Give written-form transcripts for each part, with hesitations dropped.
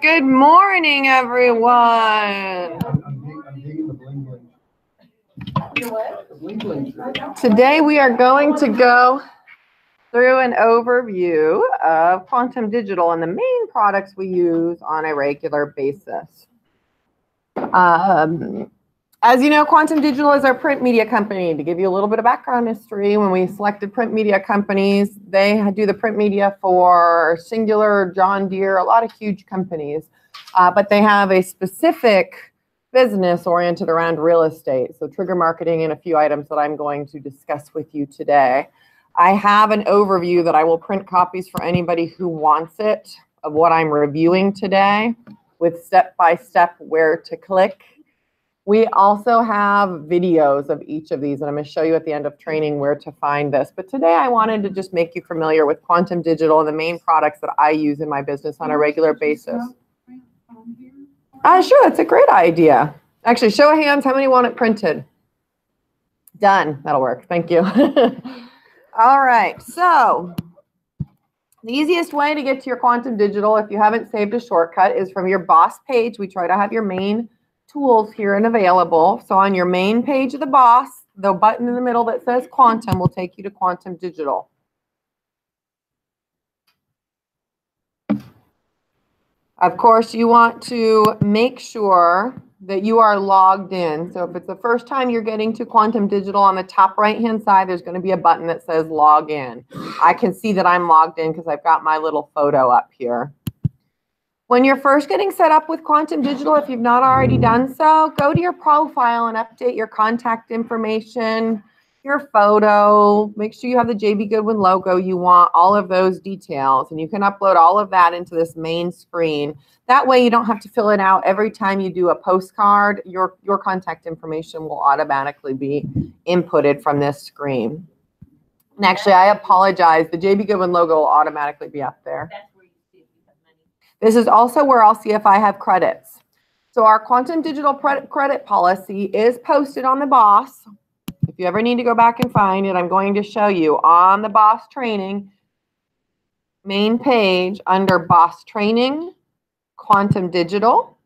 Good morning, everyone. I'm digging the bling bling. Today we are going to go through an overview of Quantum Digital and the main products we use on a regular basis. As you know, Quantum Digital is our print media company. To give you a little bit of background history, when we selected print media companies, they do the print media for Singular, John Deere, a lot of huge companies, but they have a specific business oriented around real estate, so trigger marketing and a few items that I'm going to discuss with you today. I have an overview that I will print copies for anybody who wants it of what I'm reviewing today with step-by-step where to click. We also have videos of each of these, and I'm going to show you at the end of training where to find this. But today I wanted to just make you familiar with Quantum Digital and the main products that I use in my business on a regular basis. Sure, that's a great idea. Actually, show of hands, how many want it printed? Done. That'll work. Thank you. All right. So the easiest way to get to your Quantum Digital, if you haven't saved a shortcut, is from your boss page. We try to have your main tools here and available. So on your main page of the boss, the button in the middle that says Quantum will take you to Quantum Digital. Of course, you want to make sure that you are logged in. So if it's the first time you're getting to Quantum Digital, on the top right-hand side, there's going to be a button that says Log In. I can see that I'm logged in because I've got my little photo up here. When you're first getting set up with Quantum Digital, if you've not already done so, go to your profile and update your contact information, your photo. Make sure you have the JB Goodwin logo you want, all of those details. And you can upload all of that into this main screen. That way you don't have to fill it out every time you do a postcard. Your contact information will automatically be inputted from this screen. And actually, I apologize. The JB Goodwin logo will automatically be up there. This is also where I'll see if I have credits. So our Quantum Digital credit policy is posted on the boss. If you ever need to go back and find it, I'm going to show you on the boss training main page under boss training, Quantum Digital.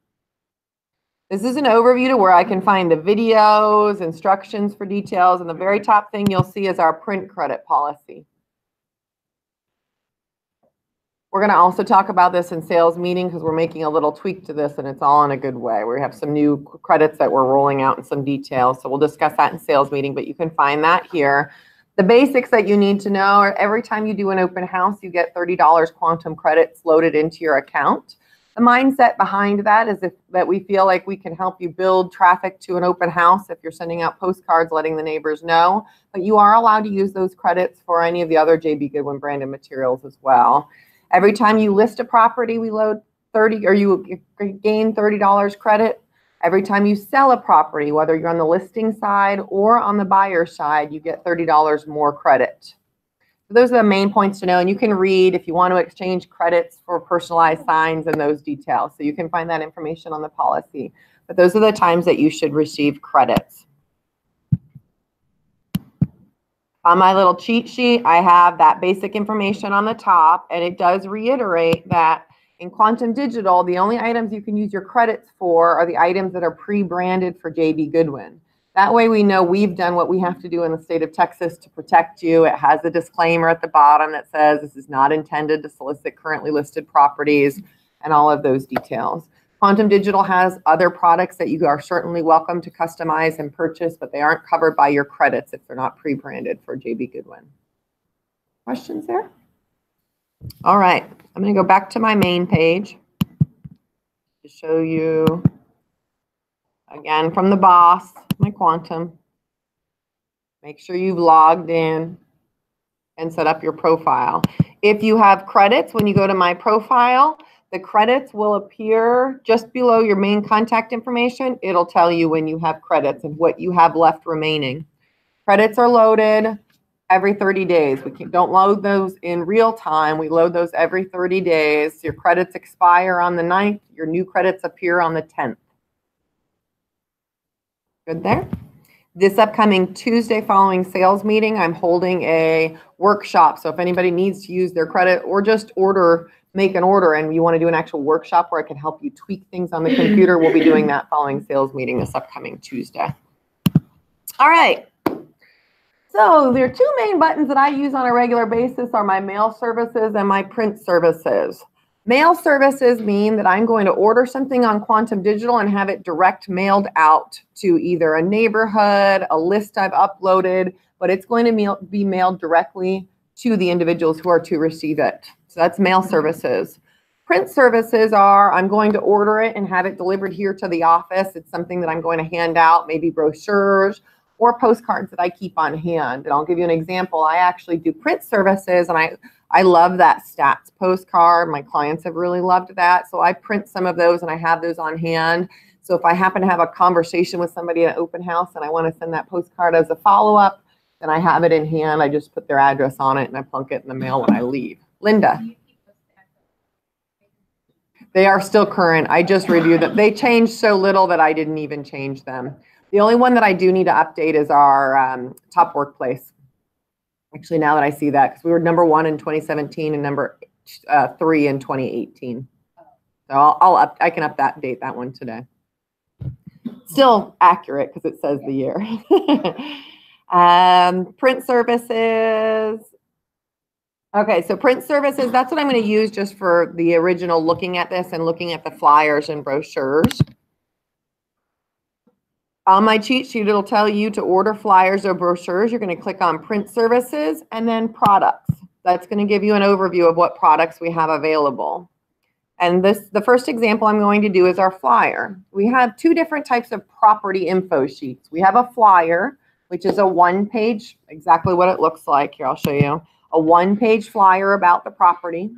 This is an overview to where I can find the videos, instructions for details, and the very top thing you'll see is our print credit policy. We're going to also talk about this in sales meeting because we're making a little tweak to this, and it's all in a good way. We have some new credits that we're rolling out in some details, so we'll discuss that in sales meeting, but you can find that here. The basics that you need to know are every time you do an open house, you get $30 quantum credits loaded into your account. The mindset behind that is that we feel like we can help you build traffic to an open house if you're sending out postcards letting the neighbors know, but you are allowed to use those credits for any of the other JB Goodwin branded materials as well. Every time you list a property, we load 30, or you gain $30 credit. Every time you sell a property, whether you're on the listing side or on the buyer side, you get $30 more credit. So those are the main points to know, and you can read if you want to exchange credits for personalized signs and those details. So you can find that information on the policy. But those are the times that you should receive credits. On my little cheat sheet, I have that basic information on the top, and it does reiterate that in Quantum Digital, the only items you can use your credits for are the items that are pre-branded for JB Goodwin. That way we know we've done what we have to do in the state of Texas to protect you. It has a disclaimer at the bottom that says this is not intended to solicit currently listed properties and all of those details. Quantum Digital has other products that you are certainly welcome to customize and purchase, but they aren't covered by your credits if they're not pre-branded for JB Goodwin. Questions there? All right, I'm going to go back to my main page to show you, again, from the boss, my Quantum. Make sure you've logged in and set up your profile. If you have credits, when you go to my profile, the credits will appear just below your main contact information. It'll tell you when you have credits and what you have left remaining. Credits are loaded every 30 days. We don't load those in real time. We load those every 30 days. Your credits expire on the 9th. Your new credits appear on the 10th. Good there? This upcoming Tuesday following sales meeting, I'm holding a workshop. So if anybody needs to use their credit or just order make an order and you want to do an actual workshop where I can help you tweak things on the computer, we'll be doing that following sales meeting this upcoming Tuesday. All right. So there are two main buttons that I use on a regular basis are my mail services and my print services. Mail services mean that I'm going to order something on Quantum Digital and have it direct mailed out to either a neighborhood, a list I've uploaded, but it's going to be mailed directly to the individuals who are to receive it. So that's mail services. Print services are, I'm going to order it and have it delivered here to the office. It's something that I'm going to hand out, maybe brochures or postcards that I keep on hand. And I'll give you an example. I actually do print services, and I love that stats postcard. My clients have really loved that. So I print some of those and I have those on hand. So if I happen to have a conversation with somebody at an open house and I want to send that postcard as a follow-up, then I have it in hand. I just put their address on it and I plunk it in the mail when I leave. Linda. They are still current. I just reviewed them. They changed so little that I didn't even change them. The only one that I do need to update is our top workplace. Actually, now that I see that, because we were number 1 in 2017 and number 3 in 2018. So I can update that one today. Still accurate because it says the year. Print services. Okay, so print services, that's what I'm going to use just for the original looking at this and looking at the flyers and brochures. On my cheat sheet, it'll tell you to order flyers or brochures. You're going to click on print services and then products. That's going to give you an overview of what products we have available. And the first example I'm going to do is our flyer. We have two different types of property info sheets. We have a flyer, which is a one-page, exactly what it looks like. Here, I'll show you. A one-page flyer about the property.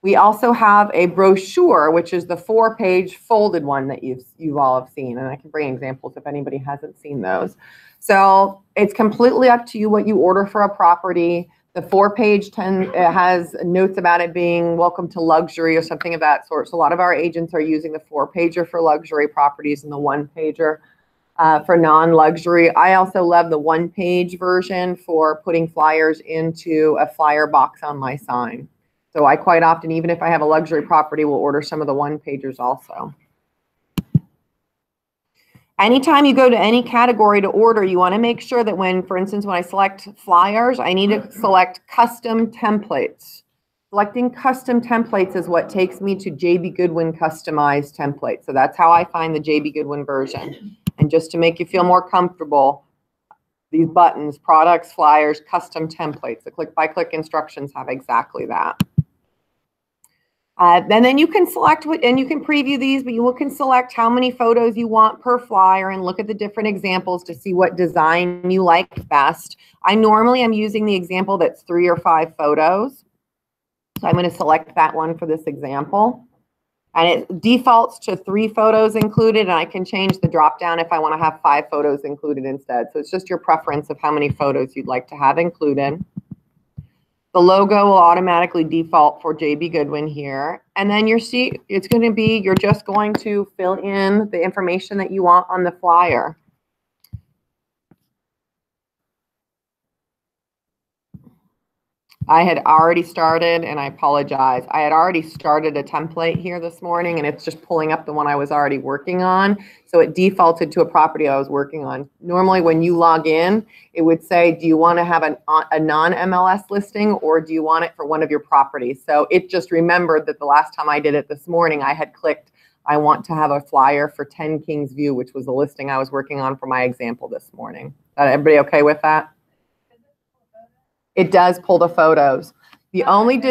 We also have a brochure, which is the 4-page folded one that you've all have seen. And I can bring examples if anybody hasn't seen those. So it's completely up to you what you order for a property. The 4-page has notes about it being welcome to luxury or something of that sort. So a lot of our agents are using the 4-pager for luxury properties and the 1-pager for non-luxury. I also love the 1-page version for putting flyers into a flyer box on my sign. So I quite often, even if I have a luxury property, will order some of the 1-pagers also. Anytime you go to any category to order, you want to make sure that when, for instance, when I select flyers, I need to select custom templates. Selecting custom templates is what takes me to JB Goodwin customized templates. So that's how I find the JB Goodwin version. And just to make you feel more comfortable, these buttons, products, flyers, custom templates, the click-by-click instructions have exactly that. And then you can select what, and you can preview these, but you can select how many photos you want per flyer and look at the different examples to see what design you like best. I normally am using the example that's 3 or 5 photos. So I'm going to select that one for this example. And it defaults to 3 photos included, and I can change the drop down if I want to have 5 photos included instead. So it's just your preference of how many photos you'd like to have included. The logo will automatically default for JB Goodwin here. And then it's going to be, you're just going to fill in the information that you want on the flyer. I had already started, and I apologize. I had already started a template here this morning, and it's just pulling up the one I was already working on. So it defaulted to a property I was working on. Normally, when you log in, it would say, do you want to have a non-MLS listing, or do you want it for one of your properties? So it just remembered that the last time I did it this morning, I had clicked, I want to have a flyer for 10 Kings View, which was the listing I was working on for my example this morning. Everybody okay with that? It does pull the photos. The only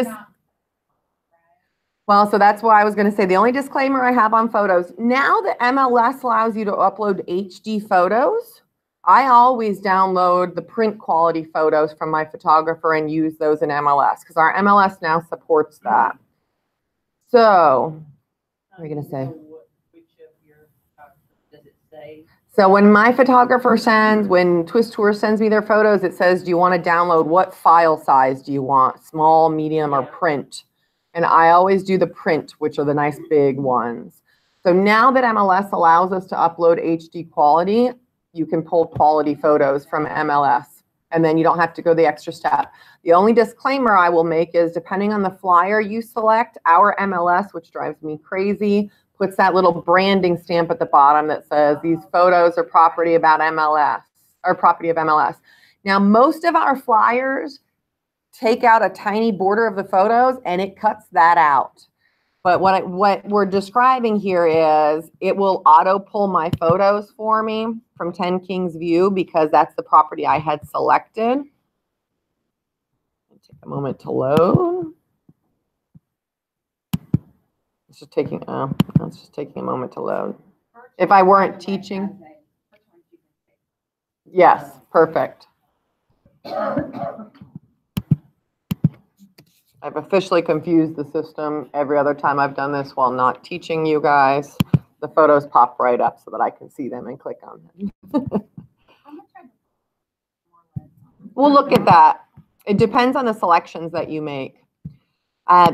well, so that's why I was going to say the only disclaimer I have on photos. Now that MLS allows you to upload HD photos, I always download the print quality photos from my photographer and use those in MLS because our MLS now supports that. So, what are you going to say? Which of your does it say? So when my photographer when Twist Tour sends me their photos, it says, do you want to download, what file size do you want? Small, medium, or print? And I always do the print, which are the nice big ones. So now that MLS allows us to upload HD quality, you can pull quality photos from MLS. And then you don't have to go the extra step. The only disclaimer I will make is depending on the flyer you select, our MLS, which drives me crazy, puts that little branding stamp at the bottom that says these photos are property about MLS or property of MLS. Now, most of our flyers take out a tiny border of the photos and it cuts that out. But what we're describing here is it will auto pull my photos for me from 10 Kings View because that's the property I had selected. Take a moment to load. It's just taking a moment to load. If I weren't teaching. Yes, perfect. I've officially confused the system every other time I've done this while not teaching you guys. The photos pop right up so that I can see them and click on them. We'll look at that. It depends on the selections that you make.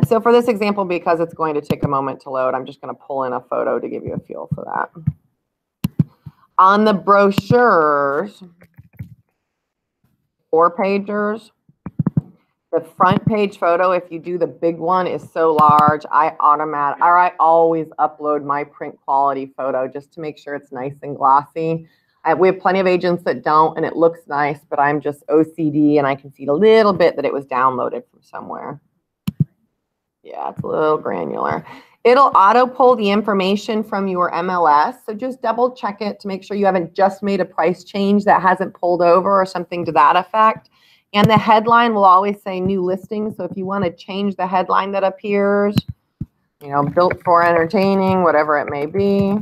So for this example, because it's going to take a moment to load, I'm just going to pull in a photo to give you a feel for that. On the brochures, 4-pagers, the front page photo, if you do the big one, is so large, I always upload my print quality photo just to make sure it's nice and glossy. We have plenty of agents that don't, and it looks nice, but I'm just OCD, and I can see a little bit that it was downloaded from somewhere. Yeah, it's a little granular. It'll auto pull the information from your MLS, so just double check it to make sure you haven't just made a price change that hasn't pulled over or something to that effect. And the headline will always say new listing. So if you want to change the headline that appears, you know, built for entertaining, whatever it may be,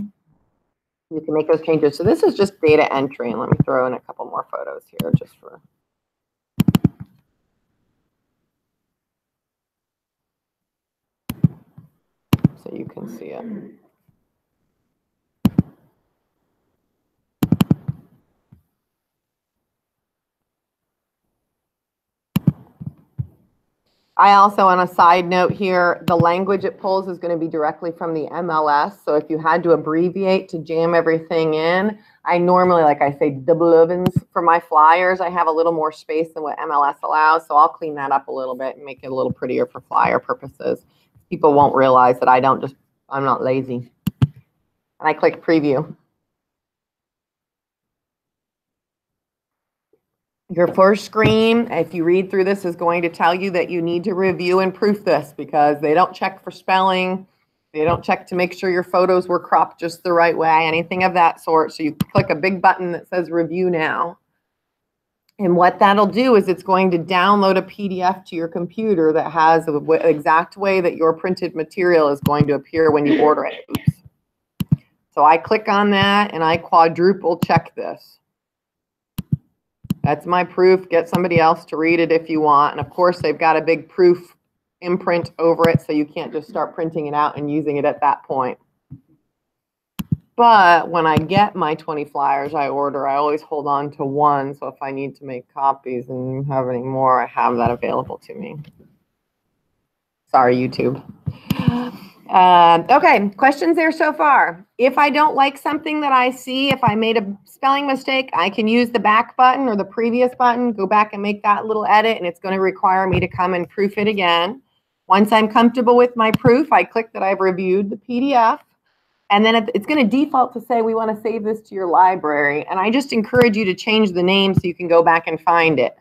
you can make those changes. So this is just data entry. And let me throw in a couple more photos here just for. So you can see it. I also, on a side note here, the language it pulls is going to be directly from the MLS. So if you had to abbreviate to jam everything in, I normally, like I say, double ovens for my flyers. I have a little more space than what MLS allows. So I'll clean that up a little bit and make it a little prettier for flyer purposes. People won't realize that I'm not lazy. And I click preview. Your first screen, if you read through this, is going to tell you that you need to review and proof this because they don't check for spelling. They don't check to make sure your photos were cropped just the right way, anything of that sort. So you click a big button that says review now. And what that'll do is it's going to download a PDF to your computer that has the exact way that your printed material is going to appear when you order it. Oops. So I click on that and I quadruple check this. That's my proof. Get somebody else to read it if you want. And of course, they've got a big proof imprint over it, so you can't just start printing it out and using it at that point. But when I get my 20 flyers I order, I always hold on to one. So if I need to make copies and have any more, I have that available to me. Sorry, YouTube. Okay, questions there so far? If I don't like something that I see, if I made a spelling mistake, I can use the back button or the previous button, go back and make that little edit, and it's going to require me to come and proof it again. Once I'm comfortable with my proof, I click that I've reviewed the PDF, and then it's going to default to say we want to save this to your library, and I just encourage you to change the name so you can go back and find it.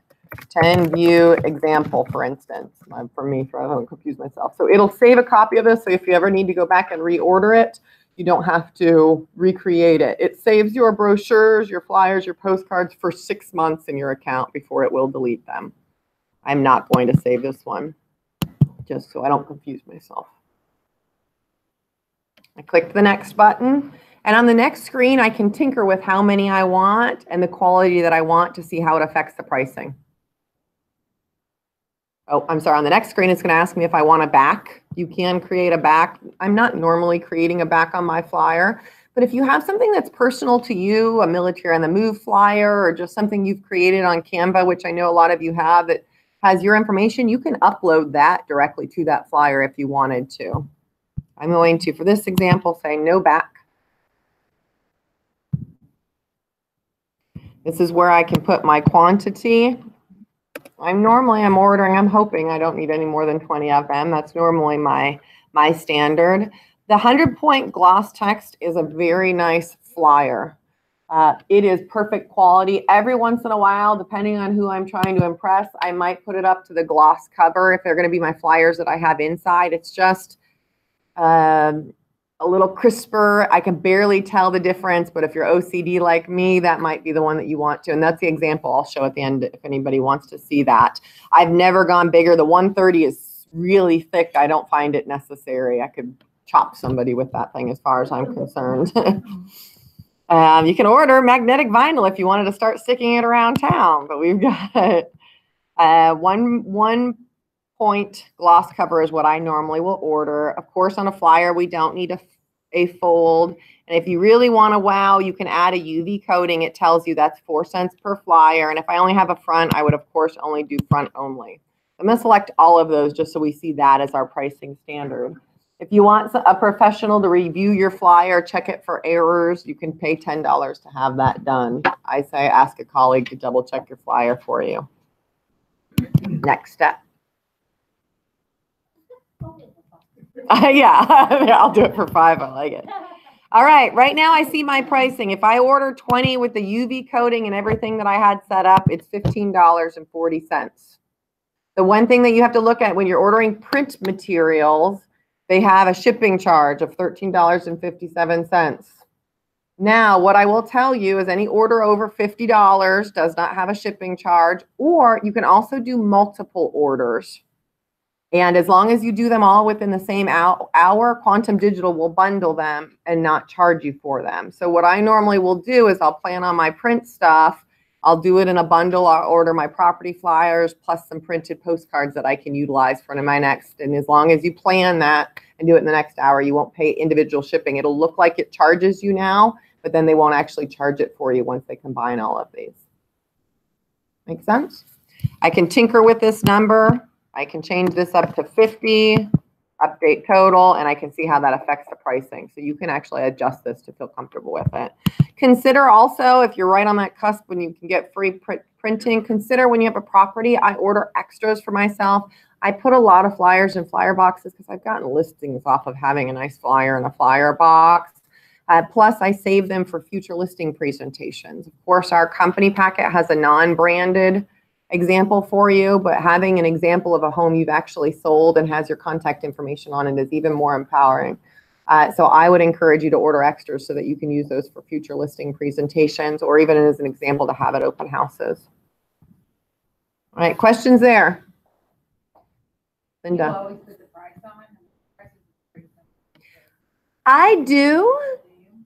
10 view example, for instance, for me, so I don't confuse myself. So it'll save a copy of this. So if you ever need to go back and reorder it, you don't have to recreate it. It saves your brochures, your flyers, your postcards for 6 months in your account before it will delete them. I'm not going to save this one, just so I don't confuse myself. I click the next button. And on the next screen, I can tinker with how many I want and the quality that I want to see how it affects the pricing. Oh, I'm sorry. On the next screen, it's going to ask me if I want a back. You can create a back. I'm not normally creating a back on my flyer, but if you have something that's personal to you, a military on the move flyer, or just something you've created on Canva, which I know a lot of you have, that has your information, you can upload that directly to that flyer if you wanted to. I'm going to, for this example, say no back. This is where I can put my quantity. I'm ordering, I'm hoping I don't need any more than 20 of them. That's normally my standard. The 100-point gloss text is a very nice flyer. It is perfect quality. Every once in a while, depending on who I'm trying to impress, I might put it up to the gloss cover if they're going to be my flyers that I have inside. It's just a little crisper. I can barely tell the difference, but if you're OCD like me, that might be the one that you want to. And that's the example I'll show at the end if anybody wants to see that. I've never gone bigger. The 130 is really thick. I don't find it necessary. I could chop somebody with that thing as far as I'm concerned. You can order magnetic vinyl if you wanted to start sticking it around town, but we've got one point gloss cover is what I normally will order. Of course, on a flyer, we don't need a fold. And if you really want to wow, you can add a UV coating. It tells you that's 4 cents per flyer. And if I only have a front, I would, of course, only do front only. I'm going to select all of those just so we see that as our pricing standard. If you want a professional to review your flyer, check it for errors, you can pay $10 to have that done. I say ask a colleague to double check your flyer for you. Next step. Yeah, I'll do it for $5. I like it. All right, right now I see my pricing. If I order 20 with the UV coating and everything that I had set up, it's $15.40. The one thing that you have to look at when you're ordering print materials, they have a shipping charge of $13.57. Now, what I will tell you is any order over $50 does not have a shipping charge, or you can also do multiple orders. And as long as you do them all within the same hour, Quantum Digital will bundle them and not charge you for them. So what I normally will do is I'll plan on my print stuff. I'll do it in a bundle. I'll order my property flyers plus some printed postcards that I can utilize for my next. And as long as you plan that and do it in the next hour, you won't pay individual shipping. It'll look like it charges you now, but then they won't actually charge it for you once they combine all of these. Make sense? I can tinker with this number. I can change this up to 50, update total, and I can see how that affects the pricing. So you can actually adjust this to feel comfortable with it. Consider also, if you're right on that cusp when you can get free printing, consider when you have a property, I order extras for myself. I put a lot of flyers in flyer boxes because I've gotten listings off of having a nice flyer in a flyer box. Plus, I save them for future listing presentations. Of course, our company packet has a non-branded example for you, but having an example of a home you've actually sold and has your contact information on it is even more empowering. So I would encourage you to order extras so that you can use those for future listing presentations or even as an example to have at open houses. All right, questions there? Linda. You always put the price on? I do.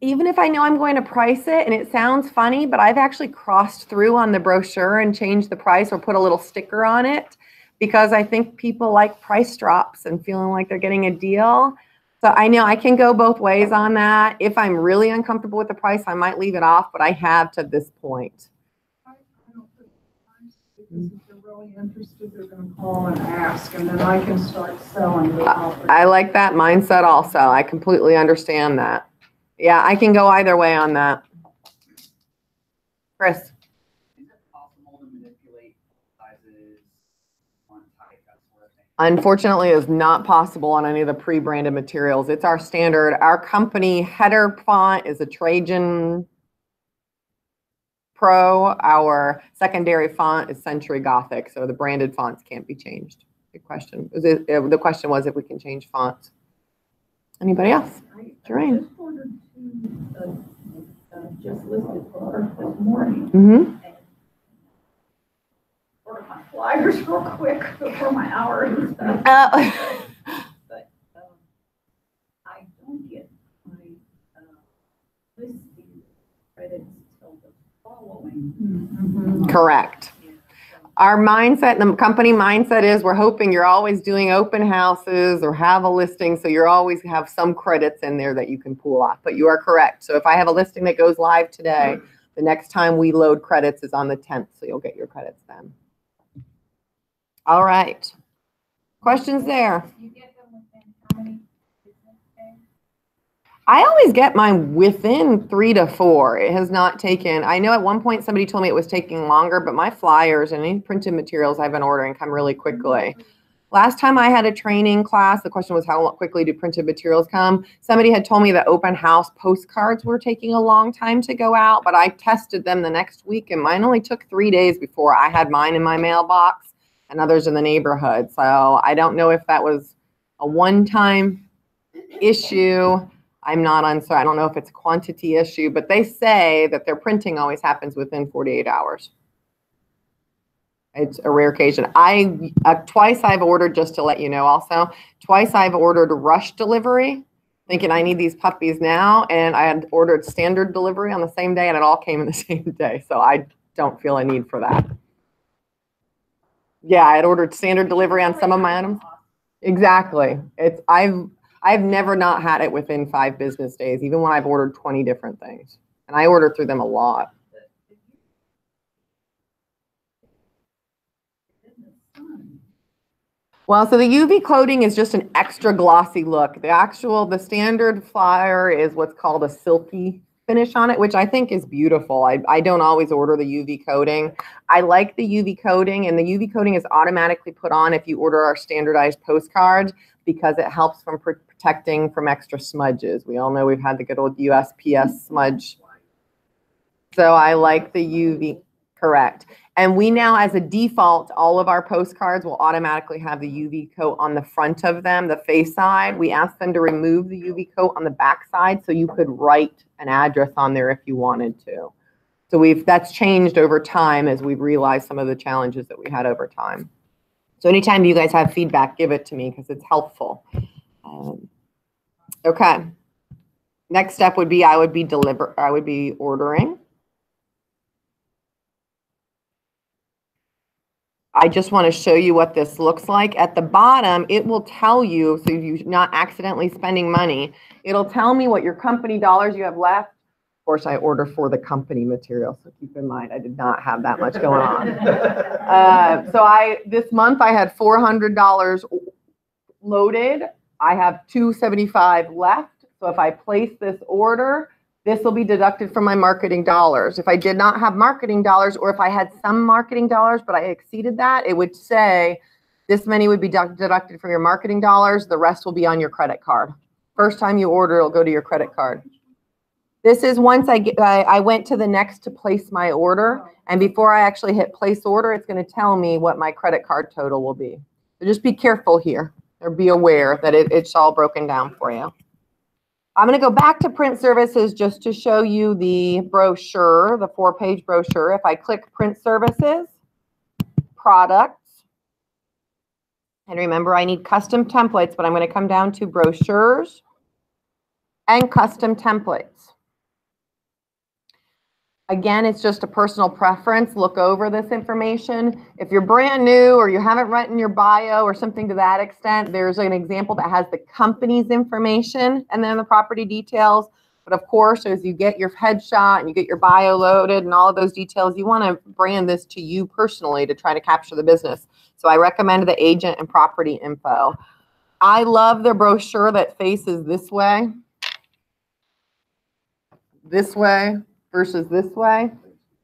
Even if I know I'm going to price it and it sounds funny, but I've actually crossed through on the brochure and changed the price or put a little sticker on it because I think people like price drops and feeling like they're getting a deal. So I know I can go both ways on that. If I'm really uncomfortable with the price, I might leave it off, but I have to this point. I don't put the price because if they're really interested, they're going to call and ask, and then I can start selling the property. I like that mindset also. I completely understand that. Yeah, I can go either way on that. Chris. Is it possible to manipulate sizes on type, that sort of thing? Unfortunately, it's not possible on any of the pre-branded materials. It's our standard. Our company header font is a Trajan Pro. Our secondary font is Century Gothic, so the branded fonts can't be changed. Good question. The question was if we can change fonts. Anybody else? I just ordered two, just listed for her this morning. Mm-hmm. Order my flyers real quick before my hour is done. But I don't get my listing credits till the following. Correct. Our mindset, the company mindset is we're hoping you're always doing open houses or have a listing, so you always have some credits in there that you can pull off. But you are correct. So if I have a listing that goes live today, the next time we load credits is on the 10th, so you'll get your credits then. All right. Questions there? You get them within how many business days? I always get mine within 3 to 4. It has not taken, I know at one point somebody told me it was taking longer, but my flyers and any printed materials I've been ordering come really quickly. Last time I had a training class, the question was how quickly do printed materials come? Somebody had told me that open house postcards were taking a long time to go out, but I tested them the next week and mine only took 3 days before I had mine in my mailbox and others in the neighborhood. So I don't know if that was a one-time issue. I'm not uncertain. I don't know if it's a quantity issue, but they say that their printing always happens within 48 hours. It's a rare occasion. Twice I've ordered, just to let you know also, twice I've ordered rush delivery, thinking I need these puppies now, and I had ordered standard delivery on the same day, and it all came in the same day. So I don't feel a need for that. Yeah, I had ordered standard delivery on some of my items. Exactly. I've never not had it within 5 business days, even when I've ordered 20 different things. And I order through them a lot. Well, so the UV coating is just an extra glossy look. The standard flyer is what's called a silky finish on it, which I think is beautiful. I don't always order the UV coating. I like the UV coating, and the UV coating is automatically put on if you order our standardized postcard because it helps from protecting from extra smudges. We all know we've had the good old USPS smudge. So I like the UV, correct. And we now, as a default, all of our postcards will automatically have the UV coat on the front of them, the face side. We asked them to remove the UV coat on the back side so you could write an address on there if you wanted to. So that's changed over time as we've realized some of the challenges that we had over time. So anytime you guys have feedback, give it to me because it's helpful. Okay. Next step would be I would be ordering. I just want to show you what this looks like. At the bottom, it will tell you, so you're not accidentally spending money, it'll tell me what your company dollars you have left. Of course, I order for the company material, so keep in mind I did not have that much going on. So this month I had $400 loaded. I have $275 left. So if I place this order, this will be deducted from my marketing dollars. If I did not have marketing dollars, or if I had some marketing dollars, but I exceeded that, it would say this many would be deducted from your marketing dollars. The rest will be on your credit card. First time you order, it'll go to your credit card. This is once I went to the next to place my order. And before I actually hit place order, it's going to tell me what my credit card total will be. So just be careful here, or be aware that it's all broken down for you. I'm going to go back to print services just to show you the brochure, the 4-page brochure. If I click print services, products, and remember I need custom templates, but I'm going to come down to brochures and custom templates. Again, it's just a personal preference. Look over this information. If you're brand new or you haven't written your bio or something to that extent, there's an example that has the company's information and then the property details. But of course, as you get your headshot and you get your bio loaded and all of those details, you want to brand this to you personally to try to capture the business. So I recommend the agent and property info. I love the brochure that faces this way versus this way.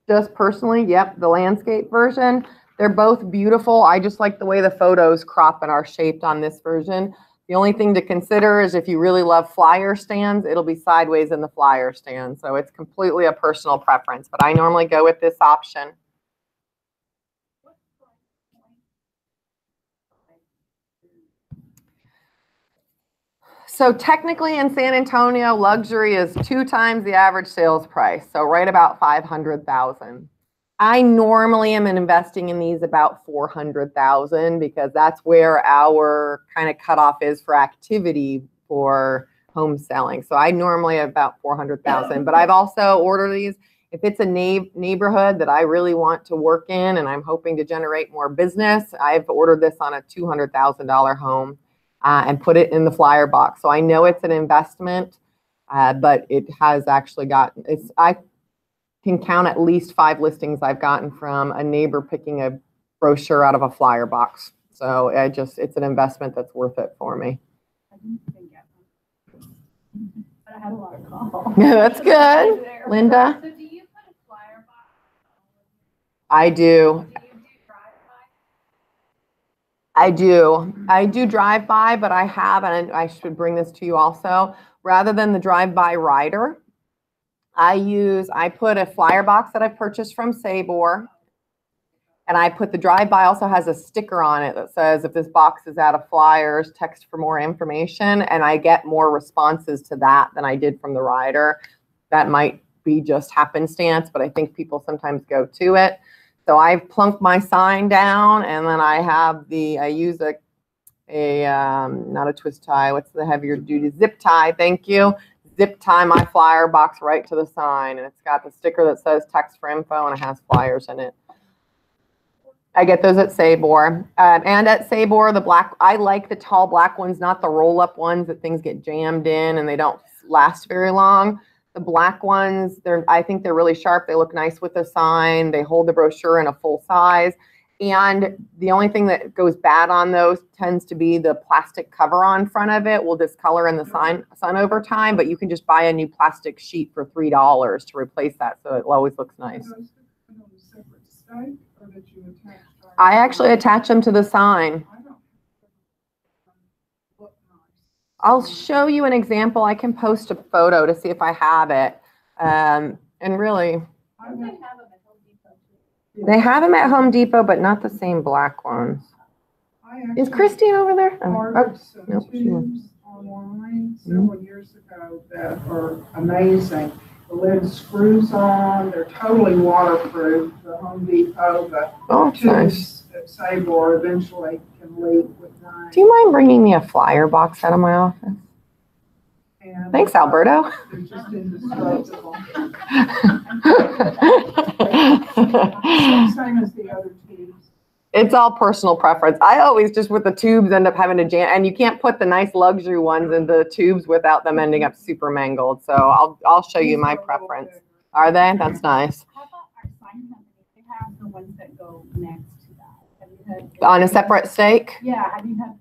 Just personally, yep, the landscape version. They're both beautiful. I just like the way the photos crop and are shaped on this version. The only thing to consider is if you really love flyer stands, it'll be sideways in the flyer stand. So it's completely a personal preference, but I normally go with this option. So technically in San Antonio, luxury is 2 times the average sales price. So right about $500,000. I normally am investing in these about $400,000 because that's where our kind of cutoff is for activity for home selling. So I normally have about $400,000, but I've also ordered these. If it's a neighborhood that I really want to work in and I'm hoping to generate more business, I've ordered this on a $200,000 home. And put it in the flyer box. So I know it's an investment, but it has actually gotten, I can count at least 5 listings I've gotten from a neighbor picking a brochure out of a flyer box. So it's an investment that's worth it for me. I didn't think that. But I had a lot of calls. Yeah, that's good. Linda? So do you put a flyer box? I do. Do you do drive-by? I do drive-by, but I have, and I should bring this to you also, rather than the drive-by rider, I put a flyer box that I purchased from Sabor, and I put the drive-by also has a sticker on it that says, if this box is out of flyers, text for more information, and I get more responses to that than I did from the rider. That might be just happenstance, but I think people sometimes go to it. So I plunk my sign down, and then I use not a twist tie, what's the heavier duty? Zip tie, thank you. Zip tie my flyer box right to the sign, and it's got the sticker that says text for info, and it has flyers in it. I get those at Sabor. And at Sabor, I like the tall black ones, not the roll-up ones that things get jammed in and they don't last very long. The black ones, I think they're really sharp. They look nice with the sign. They hold the brochure in a full size. And the only thing that goes bad on those tends to be the plastic cover on front of it will discolor in the sun over time, but you can just buy a new plastic sheet for $3 to replace that, so it always looks nice. I actually attach them to the sign. I'll show you an example. I can post a photo to see if I have it. And really, they have them at Home Depot, but not the same black ones. Is Christine over there? Ordered Oh, some nope, she won't. tubes online several years ago that are amazing. The lid screws on, they're totally waterproof. The Home Depot, the Oh, that's nice. tubes at Sabor eventually can leak with rain. Do you mind bringing me a flyer box out of my office? And, Thanks, Alberto. They're just indestructible. Same as the other tubes. It's all personal preference. I always just with the tubes end up having to jam, and you can't put the nice luxury ones in the tubes without them ending up super mangled. So I'll show you my preference. Are they? That's nice. How about our sign company? They have the ones that go next to that. Have you had? On a separate stake? Yeah, have you had?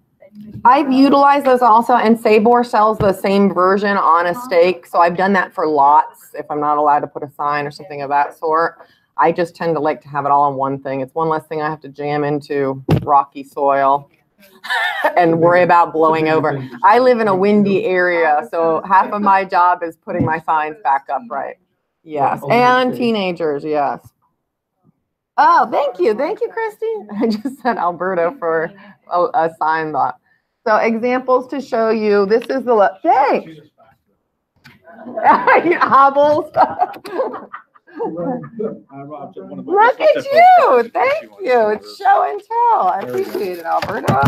I've utilized those also, and Sabor sells the same version on a stake. So I've done that for lots if I'm not allowed to put a sign or something of that sort. I just tend to like to have it all on one thing. It's one less thing I have to jam into rocky soil and worry about blowing over. I live in a windy area, so half of my job is putting my signs back up right. Yes, and teenagers, yes. Oh, thank you. Thank you, Christy. I just said Alberto for a sign bot. So examples to show you. This is the, hey. Hobbles. Look at you. Thank you. It's show and tell. I appreciate it, Alberto.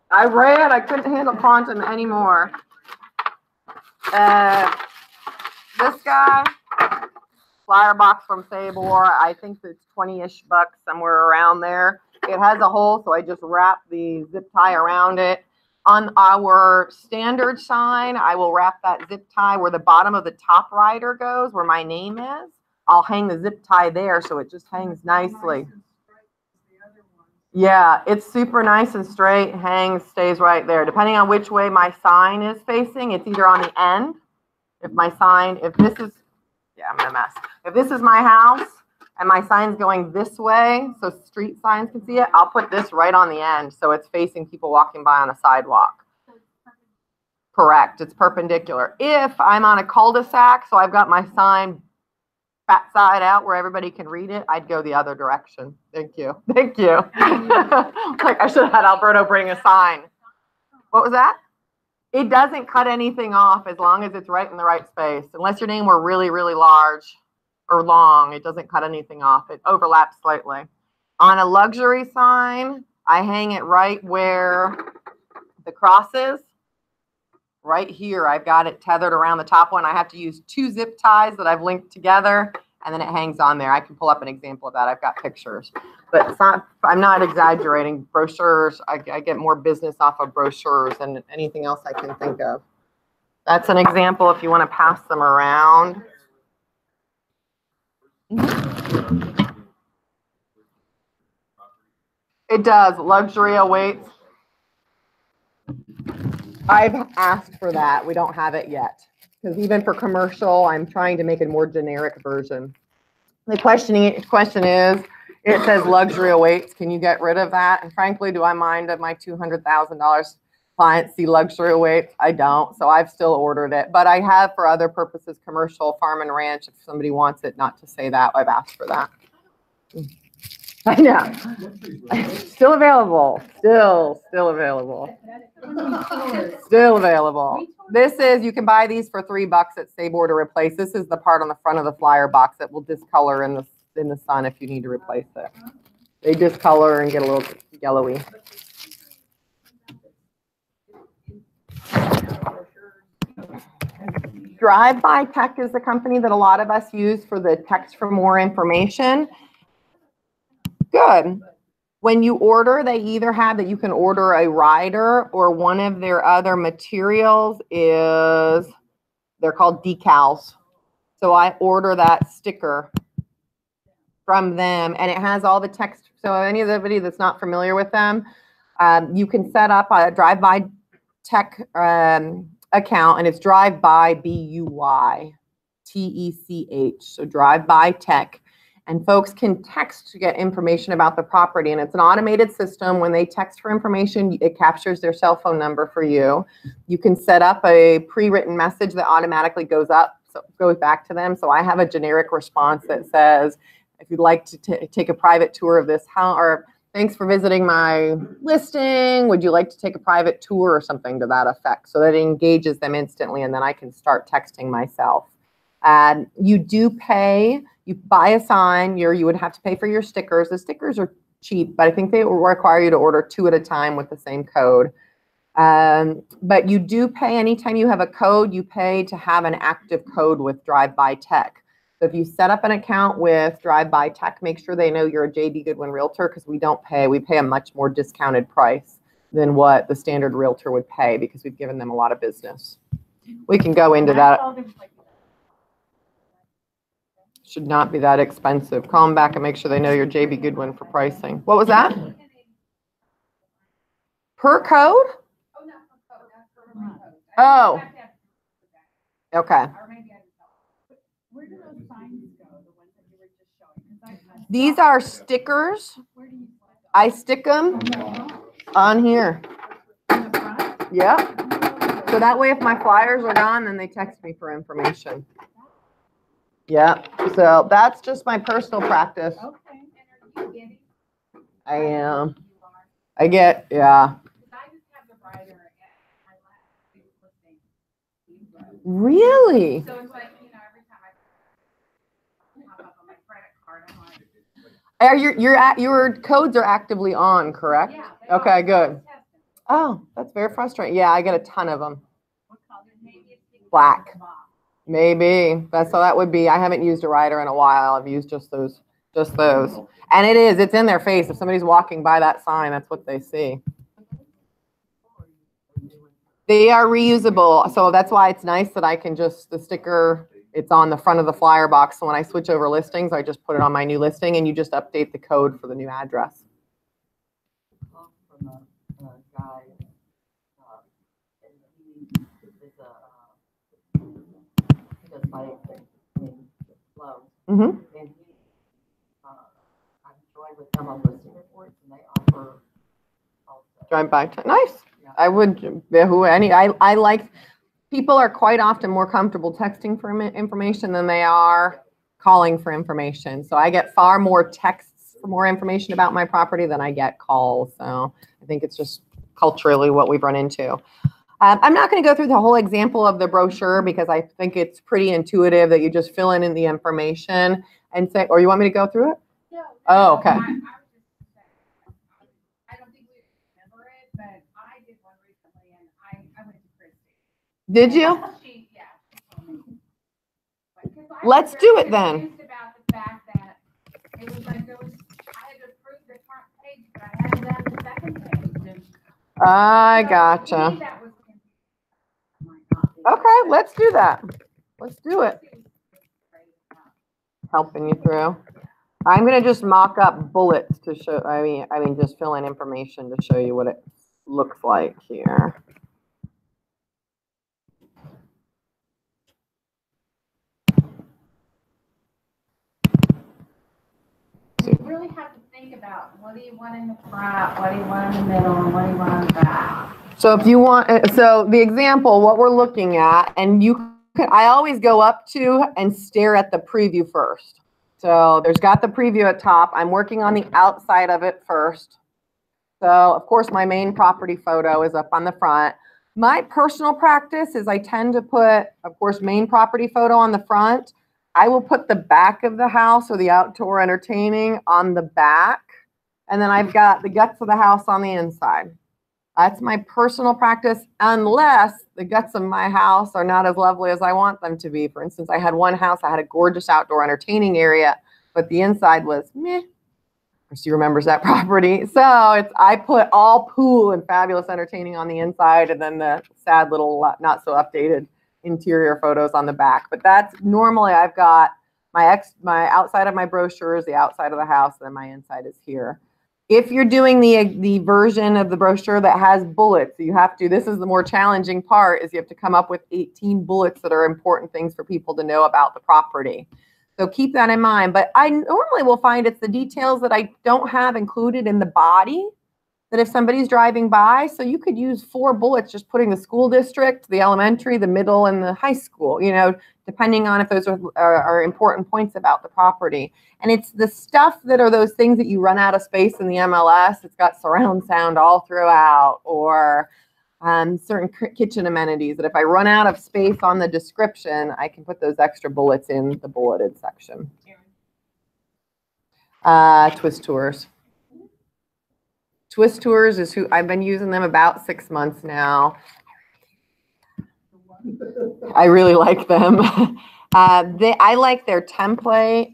I ran. I couldn't handle quantum anymore. This guy, flyer box from Sabor. I think it's 20-ish bucks, somewhere around there. It has a hole, so I just wrap the zip tie around it. On our standard sign, I will wrap that zip tie where the bottom of the top rider goes, where my name is. I'll hang the zip tie there so it just hangs nicely. Yeah, it's super nice and straight, hangs, stays right there. Depending on which way my sign is facing, it's either on the end. If this is, yeah, I'm in a mess. If this is my house and my sign's going this way, so street signs can see it, I'll put this right on the end so it's facing people walking by on a sidewalk. Correct, it's perpendicular. If I'm on a cul-de-sac, so I've got my sign fat side out where everybody can read it, I'd go the other direction. Thank you. Thank you. Like I should have had Alberto bring a sign. What was that? It doesn't cut anything off as long as it's right in the right space. Unless your name were really, really large or long, it doesn't cut anything off. It overlaps slightly. On a luxury sign, I hang it right where the cross is. Right here, I've got it tethered around the top one. I have to use 2 zip ties that I've linked together, and then it hangs on there. I can pull up an example of that. I've got pictures. But it's not, I'm not exaggerating. Brochures, I get more business off of brochures than anything else I can think of. That's an example if you want to pass them around. It does. Luxury awaits. I've asked for that. We don't have it yet. Because even for commercial, I'm trying to make a more generic version. The question is, it says luxury awaits. Can you get rid of that? And frankly, do I mind if my $200,000 clients see luxury awaits? I don't. So I've still ordered it. But I have for other purposes, commercial, farm and ranch, if somebody wants it not to say that, I've asked for that. I know. Still available. Still available. Still available. This is, you can buy these for $3 at Save Order Replace. This is the part on the front of the flyer box that will discolor in the sun if you need to replace it. They discolor and get a little yellowy. Drive-by Tech is the company that a lot of us use for the text for more information. Good. When you order, they either have that you can order a rider, or one of their other materials is, they're called decals. So I order that sticker from them, and it has all the text. So anybody that's not familiar with them, you can set up a Drive-by Tech account, and it's Drive-by BUY TECH. So Drive-by Tech. And folks can text to get information about the property. And it's an automated system. When they text for information, it captures their cell phone number for you. You can set up a pre-written message that automatically goes up, so it goes back to them. So I have a generic response that says, if you'd like to take a private tour of this house, or thanks for visiting my listing, would you like to take a private tour, or something to that effect, so that it engages them instantly, and then I can start texting myself. You do pay, you buy a sign, you would have to pay for your stickers. The stickers are cheap, but I think they will require you to order 2 at a time with the same code. But you do pay anytime you have a code, you pay to have an active code with Drive-by Tech. So if you set up an account with Drive-by Tech, make sure they know you're a J.D. Goodwin Realtor, because we pay a much more discounted price than what the standard realtor would pay, because we've given them a lot of business. We can go into that. Should not be that expensive. Call them back and make sure they know you're JB Goodwin for pricing. What was that? Per code? Oh. Okay. Where do those signs go, the ones that you were just showing? These are stickers. I stick them on here. Yep. So that way, if my flyers are gone, then they text me for information. Yeah, so that's just my personal practice. Okay. And are you getting? I am. I get, yeah. I just have the writer and my last listing. Really? So it's like, every time I pop up on my credit card, I'm like. Your codes are actively on, correct? Yeah. Okay, good. Oh, that's very frustrating. Yeah, I get a ton of them. What color? Maybe it's Black. Maybe. That's how that would be. I haven't used a rider in a while. I've used just those. And it's in their face. If somebody's walking by that sign, that's what they see. They are reusable. So that's why it's nice that I can the sticker, it's on the front of the flyer box. So when I switch over listings, I just put it on my new listing, and you just update the code for the new address. Mm-hmm. And I've joined with them on listing reports, and they offer also. Drive-by. Nice. Yeah. I would. I like. People are quite often more comfortable texting for information than they are calling for information. So I get far more texts for more information about my property than I get calls. So I think it's just culturally what we've run into. I'm not going to go through the whole example of the brochure, because I think it's pretty intuitive that you just fill in the information and say, or you want me to go through it? No. Oh, okay. I don't think we remember it, but I did one recently, and I went to Christy. Did you? She told me. Let's do it then. About the fact that it was like I had to approve the front page, but I hadn't done the second page. I gotcha. Okay, let's do that. Let's do it. Helping you through. I'm going to just mock up bullets to show, I mean, just fill in information to show you what it looks like here. really have to think about what do you want in the front, what do you want in the middle, and what do you want in the back. So if you want, so the example, what we're looking at, and you could, I always go up to and stare at the preview first. So there's got the preview at top. I'm working on the outside of it first. So of course my main property photo is up on the front. My personal practice is I tend to put, of course, main property photo on the front. I will put the back of the house or the outdoor entertaining on the back. And then I've got the guts of the house on the inside. That's my personal practice, unless the guts of my house are not as lovely as I want them to be. For instance, I had one house, I had a gorgeous outdoor entertaining area, but the inside was meh. She remembers that property. So it's, I put all pool and fabulous entertaining on the inside, and then the sad little not so updated interior photos on the back. But that's normally I've got my outside of my brochures, the outside of the house, and then my inside is here. If you're doing the version of the brochure that has bullets, you have to, this is the more challenging part, is you have to come up with 18 bullets that are important things for people to know about the property. So keep that in mind. But I normally will find it's the details that I don't have included in the body that if somebody's driving by, so you could use 4 bullets just putting the school district, the elementary, the middle, and the high school, you know, depending on if those are important points about the property. And it's the stuff that are those things that you run out of space in the MLS. It's got surround sound all throughout, or certain kitchen amenities that if I run out of space on the description, I can put those extra bullets in the bulleted section. Twist Tours. Twist Tours is who I've been using them about 6 months now. I really like them. I like their template.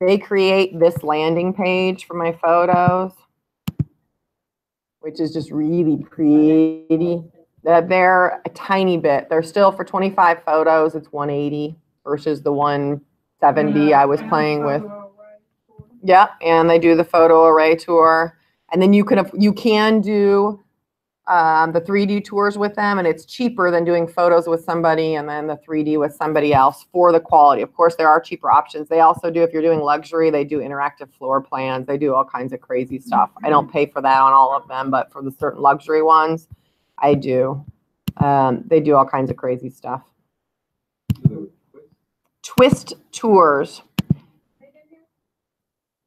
They create this landing page for my photos, which is just really pretty. They're a tiny bit. They're still for 25 photos. It's $180 versus the $170 I was playing with. Yeah, and they do the photo array tour. And then you can do the 3D tours with them, and it's cheaper than doing photos with somebody and then the 3D with somebody else for the quality. Of course, there are cheaper options. They also do, if you're doing luxury, they do interactive floor plans. They do all kinds of crazy stuff. I don't pay for that on all of them, but for the certain luxury ones, I do. They do all kinds of crazy stuff. Twist Tours.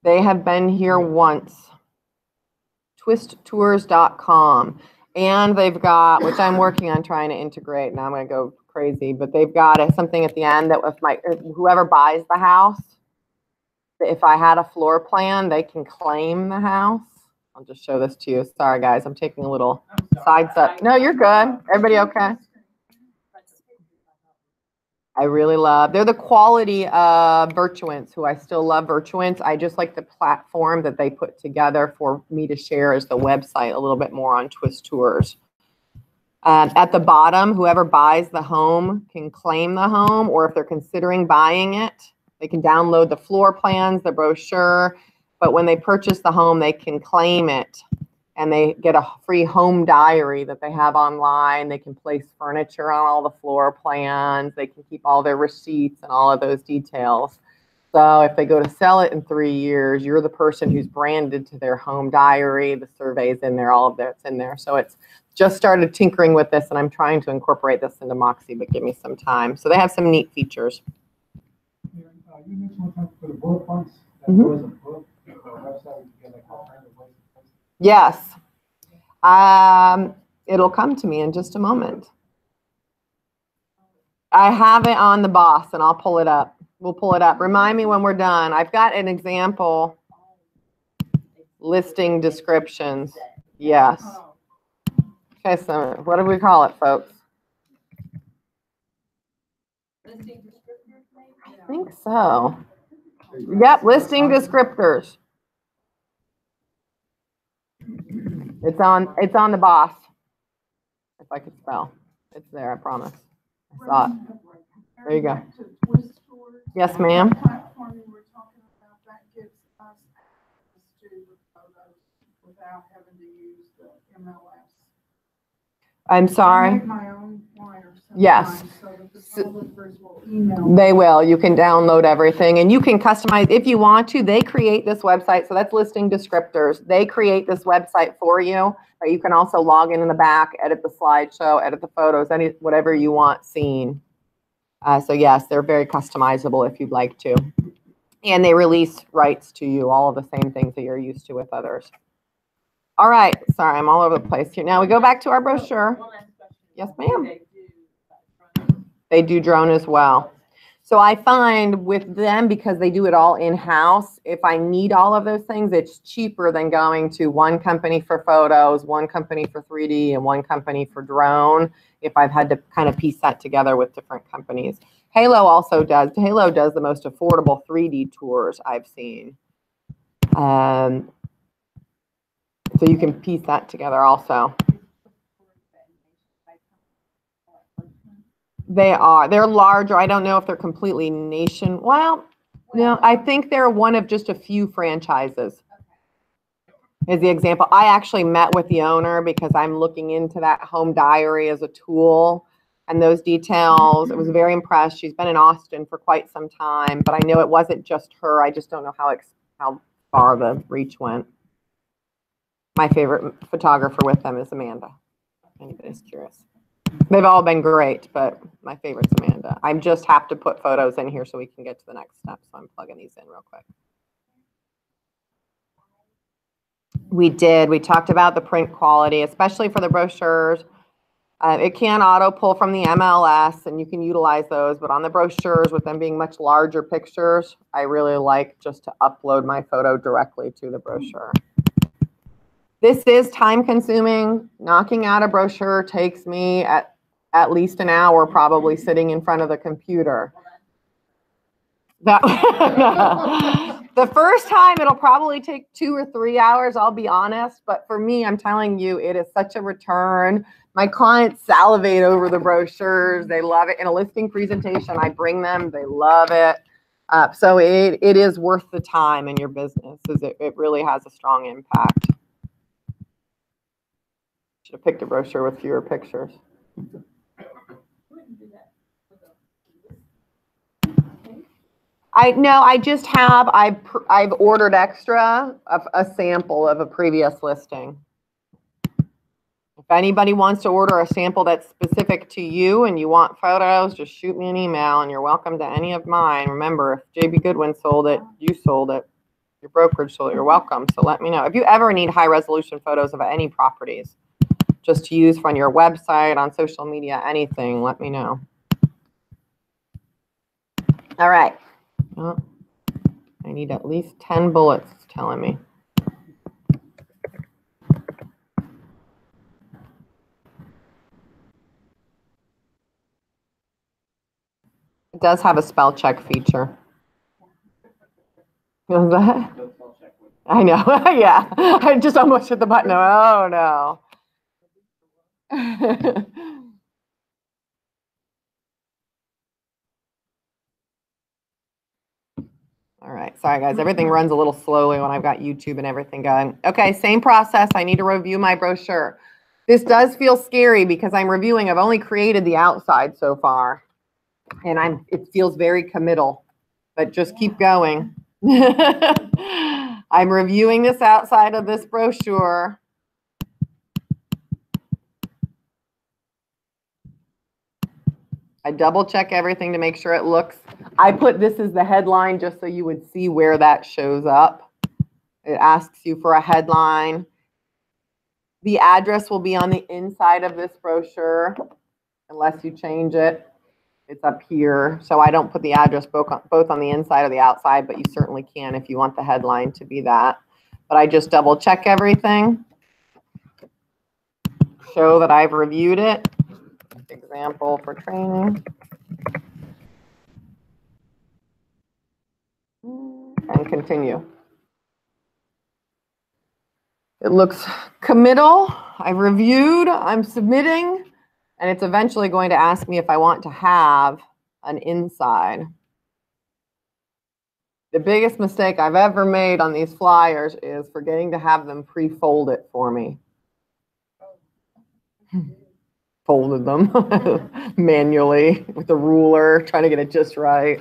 They have been here once. twisttours.com. And they've got, which I'm working on trying to integrate. Now I'm going to go crazy, but they've got something at the end that if whoever buys the house, if I had a floor plan, they can claim the house. I'll just show this to you. Sorry, guys. I'm taking a little side step. No, you're good. Everybody okay? I really love, they're the quality of Virtuance, who I still love Virtuance. I just like the platform that they put together for me to share as the website a little bit more on Twist Tours. At the bottom, whoever buys the home can claim the home, or if they're considering buying it, they can download the floor plans, the brochure, but when they purchase the home, they can claim it. And they get a free home diary that they have online. They can place furniture on all the floor plans. They can keep all their receipts and all of those details. So if they go to sell it in 3 years, you're the person who's branded to their home diary. The survey's in there, all of that's in there. So it's just started tinkering with this, and I'm trying to incorporate this into Moxie, but give me some time. So they have some neat features. You mentioned one time for the bullet points. Mhm. There was a book, a website, you get like all kinds of ways. Yes. It'll come to me in just a moment. I have it on the boss, and I'll pull it up. We'll pull it up. Remind me when we're done. I've got an example listing descriptions. Yes. Okay, so what do we call it, folks? I think so. Yep, listing descriptors. It's on the boss. If I could spell. It's there, I promise. I saw it. There you go. Yes, ma'am. Platform you were talking about, that gives us access to the photos without having to use the MLS. I'm sorry. I make my own flyers Yes. sometimes, so that the Photographers will email. They will. You can download everything and you can customize if you want to. They create this website. So that's listing descriptors. They create this website for you. But you can also log in the back, edit the slideshow, edit the photos, whatever you want seen. So yes, they're very customizable if you'd like to. And they release rights to you, all of the same things that you're used to with others. All right. Sorry, I'm all over the place here. Now we go back to our brochure. One last question. Yes, ma'am. They do drones. They do drone as well. So I find with them, because they do it all in-house, if I need all of those things, it's cheaper than going to one company for photos, one company for 3D, and one company for drone, if I've had to kind of piece that together with different companies. Halo does the most affordable 3D tours I've seen. So you can piece that together also. They're larger. I don't know if they're completely well, no, I think they're one of just a few franchises. Is the example. I actually met with the owner because I'm looking into that home diary as a tool and those details. I was very impressed. She's been in Austin for quite some time, but I know it wasn't just her. I just don't know how far the reach went. My favorite photographer with them is Amanda. If anybody's curious. They've all been great, but my favorite's Amanda. I just have to put photos in here so we can get to the next step. So I'm plugging these in real quick. We did. We talked about the print quality, especially for the brochures. It can auto pull from the MLS, and you can utilize those. But on the brochures, with them being much larger pictures, I really like just to upload my photo directly to the brochure. This is time consuming. Knocking out a brochure takes me at least an hour, probably sitting in front of the computer. The first time it'll probably take 2 or 3 hours, I'll be honest. But for me, I'm telling you, it is such a return. My clients salivate over the brochures. They love it. In a listing presentation, I bring them. They love it. So it is worth the time in your business, because it really has a strong impact. Should have picked a brochure with fewer pictures. I just have, I've ordered extra of a sample of a previous listing. If anybody wants to order a sample that's specific to you and you want photos, just shoot me an email and you're welcome to any of mine. Remember, if JB Goodwin sold it, you sold it, your brokerage sold it, you're welcome. So let me know. If you ever need high resolution photos of any properties, just to use on your website, on social media, anything, let me know. All right. Oh, I need at least 10 bullets, it's telling me. It does have a spell check feature. Was that? I know. Yeah. I just almost hit the button. Oh, no. All right. Sorry, guys. Everything runs a little slowly when I've got YouTube and everything going. Okay. Same process. I need to review my brochure. This does feel scary because I'm reviewing. I've only created the outside so far. And it feels very committal. But just keep going. I'm reviewing this outside of this brochure. I double check everything to make sure it looks. I put this as the headline just so you would see where that shows up. It asks you for a headline. The address will be on the inside of this brochure unless you change it. It's up here. So I don't put the address both on the inside or the outside, but you certainly can if you want the headline to be that. But I just double check everything. Show that I've reviewed it. Example for training. And continue. It looks committal. I've reviewed. I'm submitting. And it's eventually going to ask me if I want to have an inside. The biggest mistake I've ever made on these flyers is forgetting to have them pre-fold it for me. folded them manually with a ruler, trying to get it just right.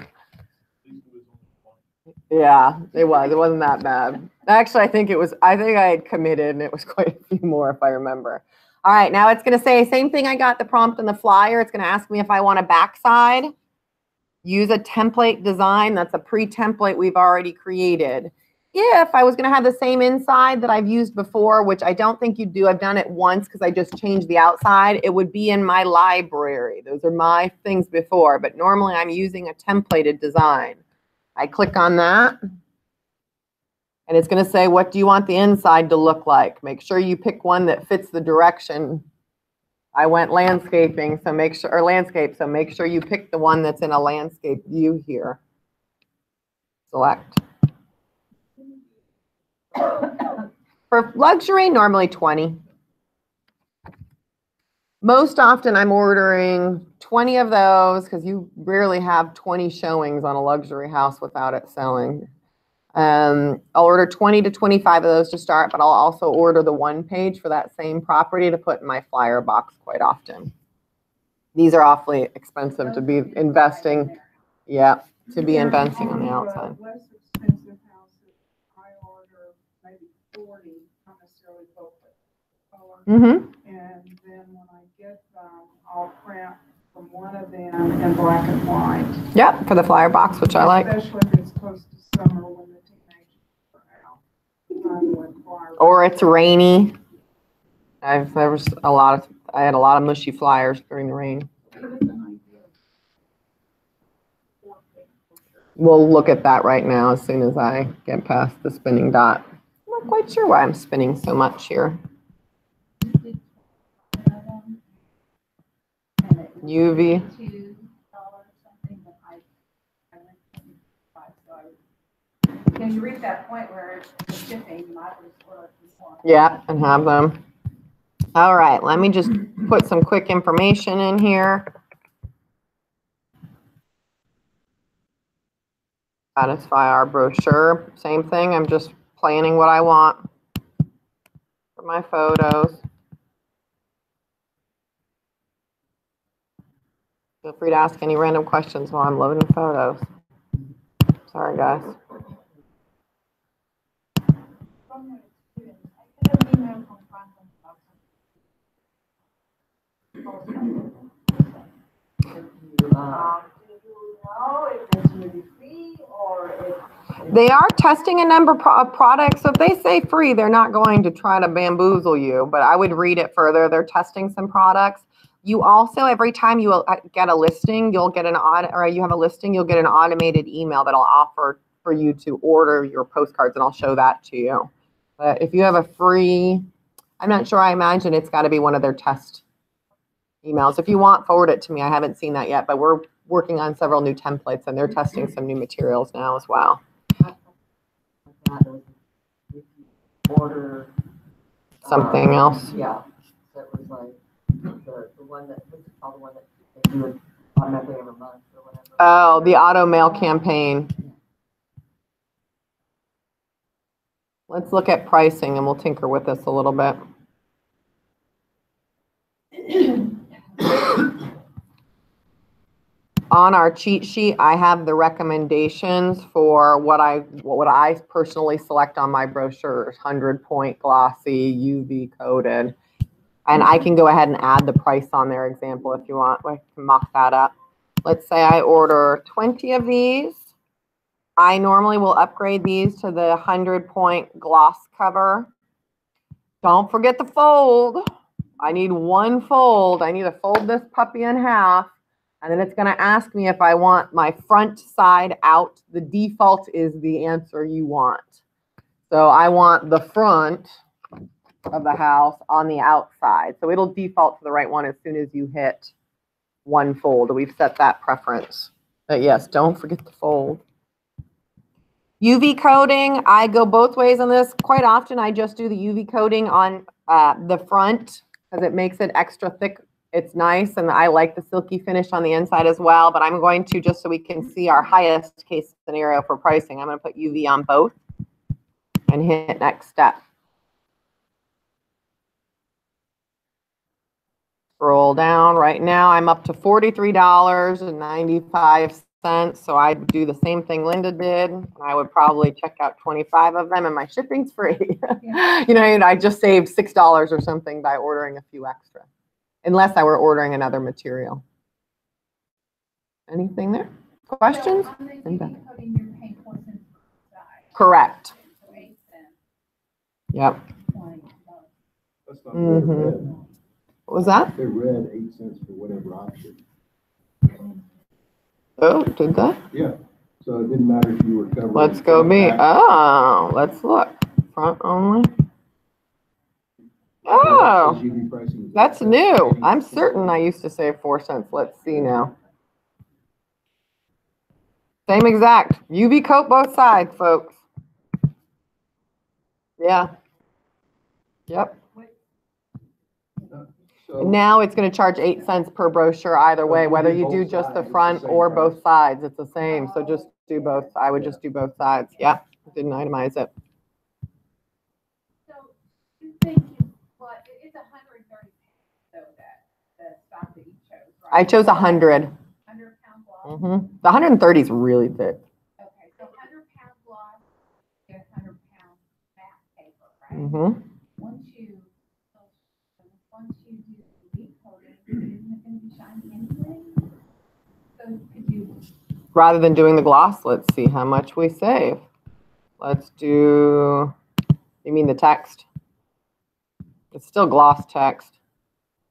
Yeah, it was. It wasn't that bad. Actually, I think I had committed and it was quite a few more if I remember. All right, now it's going to say, same thing I got the prompt in the flyer. It's going to ask me if I want a backside. Use a template design. That's a pre-template we've already created. If I was going to have the same inside that I've used before, which I don't think you do, I've done it once because I just changed the outside, it would be in my library. Those are my things before, but normally I'm using a templated design. I click on that, and it's going to say, what do you want the inside to look like? Make sure you pick one that fits the direction. I went landscaping, so make sure, or landscape, so make sure you pick the one that's in a landscape view here. Select. For luxury, normally 20. Most often I'm ordering 20 of those because you rarely have 20 showings on a luxury house without it selling. I'll order 20 to 25 of those to start, but I'll also order the one page for that same property to put in my flyer box quite often. These are awfully expensive to be investing. Yeah, to be investing on the outside. Less expensive houses, I order maybe 40, not necessarily booklet color. And then when I get them, I'll print from one of them in black and white. Yep, for the flyer box, which I like. Especially if it's close to summer when the teenagers are out. Or it's rainy. I had a lot of mushy flyers during the rain. We'll look at that right now as soon as I get past the spinning dot. I'm not quite sure why I'm spinning so much here. UV. Can you reach that point where it's shipping, you might as well order more. Yeah, and have them. All right, let me just put some quick information in here. Satisfy our brochure. Same thing, I'm just planning what I want for my photos. Feel free to ask any random questions while I'm loading photos. Sorry, guys. They are testing a number of products. So if they say free, they're not going to try to bamboozle you, but I would read it further. They're testing some products. You also, every time you get a listing, you'll get an you'll get an automated email that'll offer for you to order your postcards, and I'll show that to you. But if you have a free, I'm not sure, I imagine it's got to be one of their test emails. If you want, forward it to me. I haven't seen that yet, but we're working on several new templates, and they're testing some new materials now as well. Order something else. Yeah, that was like the one that, what's it called, the one that they do it automatically every month or whatever. Oh, the auto mail campaign. Let's look at pricing and we'll tinker with this a little bit. On our cheat sheet, I have the recommendations for what I personally select on my brochures, 100-point glossy, UV coated. And I can go ahead and add the price on their example if you want. I can mock that up. Let's say I order 20 of these. I normally will upgrade these to the 100-point gloss cover. Don't forget the fold. I need one fold. I need to fold this puppy in half. And then it's going to ask me if I want my front side out. The default is the answer you want. So I want the front of the house on the outside. So it'll default to the right one as soon as you hit one fold. We've set that preference. But yes, don't forget the fold. UV coating, I go both ways on this. Quite often I just do the UV coating on the front because it makes it extra thick. It's nice, and I like the silky finish on the inside as well, but I'm going to, just so we can see our highest case scenario for pricing, I'm going to put UV on both and hit next step. Scroll down. Right now, I'm up to $43.95. So I'd do the same thing Linda did. I would probably check out 25 of them, and my shipping's free. You know, and I just saved $6 or something by ordering a few extra, unless I were ordering another material. Anything there? Questions? So on the UV coating, you're paying 4 cents per side. Correct. So 8 cents. Yep. That's not Mhm. fair, red. What was that? They read 8 cents for whatever option. Oh, did that? Yeah, so it didn't matter if you were covering. Let's go front, me. back. Oh, let's look. Front only. Oh, UV pricing is that's new. 80 I'm certain I used to save 4 cents. Let's see now. Same exact. UV coat both sides, folks. Yeah. Yep. So Now it's going to charge 8 cents per brochure either way, whether you do just the front or both sides. It's the same. So just do both. I would just do both sides. Yeah. Didn't itemize it. So you think it's 130 pounds, so that the stock that you chose, right? I chose 100. 100 pound block. The 130 is really thick. Okay, so 100 pound block, you have 100 pound matte paper, right? Once you do the coating, isn't it going to be shiny anyway? So could you? Rather than doing the gloss, let's see how much we save. Let's do, you mean the text? It's still gloss text.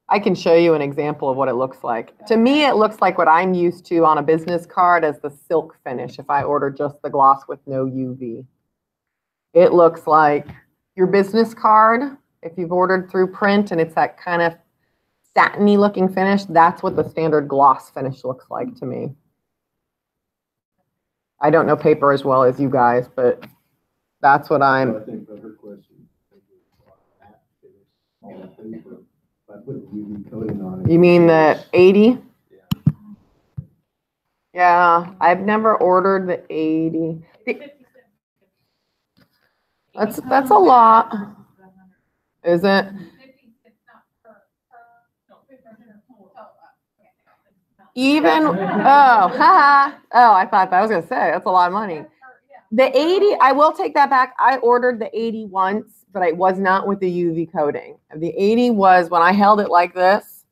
I can show you an example of what it looks like. To me, it looks like what I'm used to on a business card as the silk finish if I order just the gloss with no UV. It looks like your business card, if you've ordered through print and it's that kind of satiny looking finish, that's what the standard gloss finish looks like to me. I don't know paper as well as you guys, but that's what I'm. I think that her question. By putting UV coating on it. You mean the 80? Yeah. Yeah, I've never ordered the 80. That's a lot. Is it? 50 cents, not per, no, 50 cents. Even, haha. Oh, I thought that I was going to say, that's a lot of money. The 80, I will take that back. I ordered the 80 once, but it was not with the UV coating. The 80 was when I held it like this,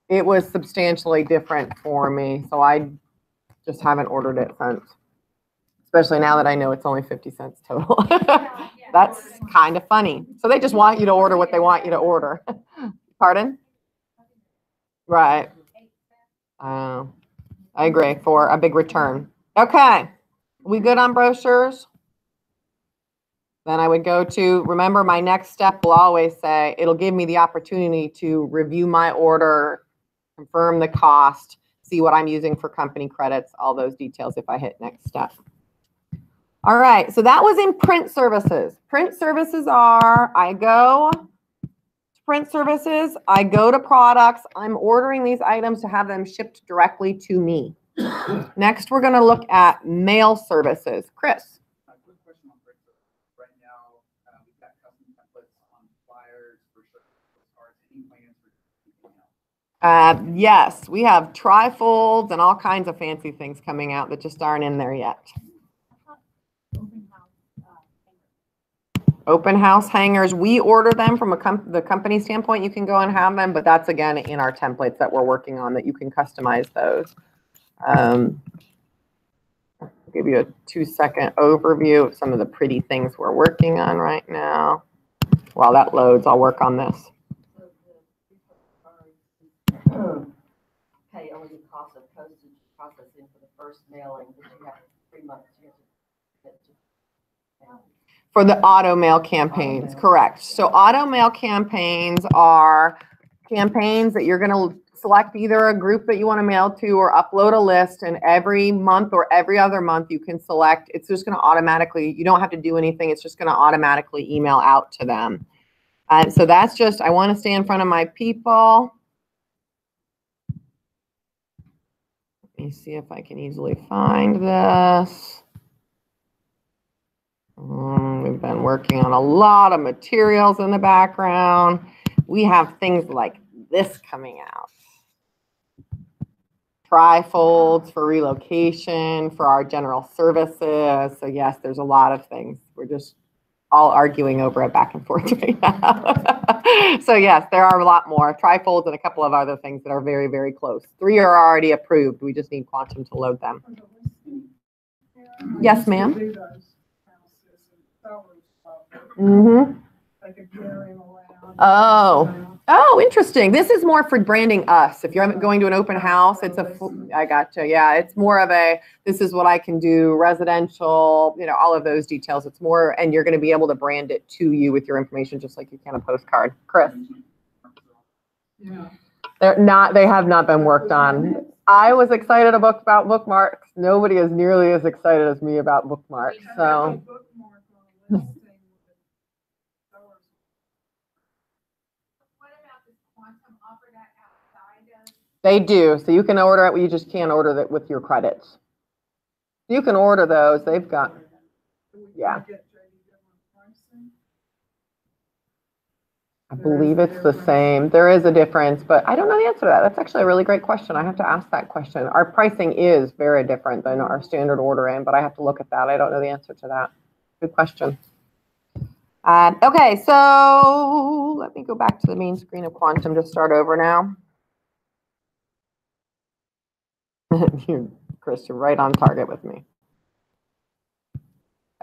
it was substantially different for me. So I just haven't ordered it since, especially now that I know it's only 50 cents total. That's kind of funny. So they just want you to order what they want you to order. Pardon? Right. I agree for a big return. Okay. We good on brochures? Then I would go to, remember my next step will always say, it'll give me the opportunity to review my order, confirm the cost, see what I'm using for company credits, all those details if I hit next step. All right, so that was in print services. Print services are, I go to print services, I go to products, I'm ordering these items to have them shipped directly to me. Next, we're gonna look at mail services. Chris. Quick question on print service. Right now, we've got custom templates on flyers, brochures, cards, any plans for anything else? Yes, we have trifolds and all kinds of fancy things coming out that just aren't in there yet. Open house hangers, we order them from the company standpoint. You can go and have them, but that's again in our templates that we're working on that you can customize those. I'll give you a 2-second overview of some of the pretty things we're working on right now. While that loads, I'll work on this. Pay only the cost of postage processing for the first mailing, which you have 3 months. You have to For the auto mail campaigns, correct. So auto mail campaigns are campaigns that you're going to select either a group that you want to mail to or upload a list, and every month or every other month you can select. It's just going to automatically, you don't have to do anything. It's just going to automatically email out to them. And so that's just, I want to stay in front of my people. Let me see if I can easily find this. We've been working on a lot of materials in the background. We have things like this coming out. Trifolds for relocation, for our general services. So yes, there's a lot of things. We're just all arguing over it back and forth right now. So yes, there are a lot more. Trifolds and a couple of other things that are very, very close. 3 are already approved. We just need Quantum to load them. Yes, ma'am. Mm-hmm. Oh, interesting. This is more for branding us. If you're going to an open house, it's I gotcha. Yeah, it's more of a, this is what I can do, residential, you know, all of those details. It's more, and you're going to be able to brand it to you with your information, just like you can a postcard. Chris? Yeah. They have not been worked on. I was excited about bookmarks. Nobody is nearly as excited as me about bookmarks. So. They do. So you can order it, but you just can't order that with your credits. You can order those. They've got, yeah. I believe it's the same. There is a difference, but I don't know the answer to that. That's actually a really great question. I have to ask that question. Our pricing is very different than our standard ordering, but I have to look at that. I don't know the answer to that. Good question. Okay, so let me go back to the main screen of Quantum to start over now. Chris, you're right on target with me.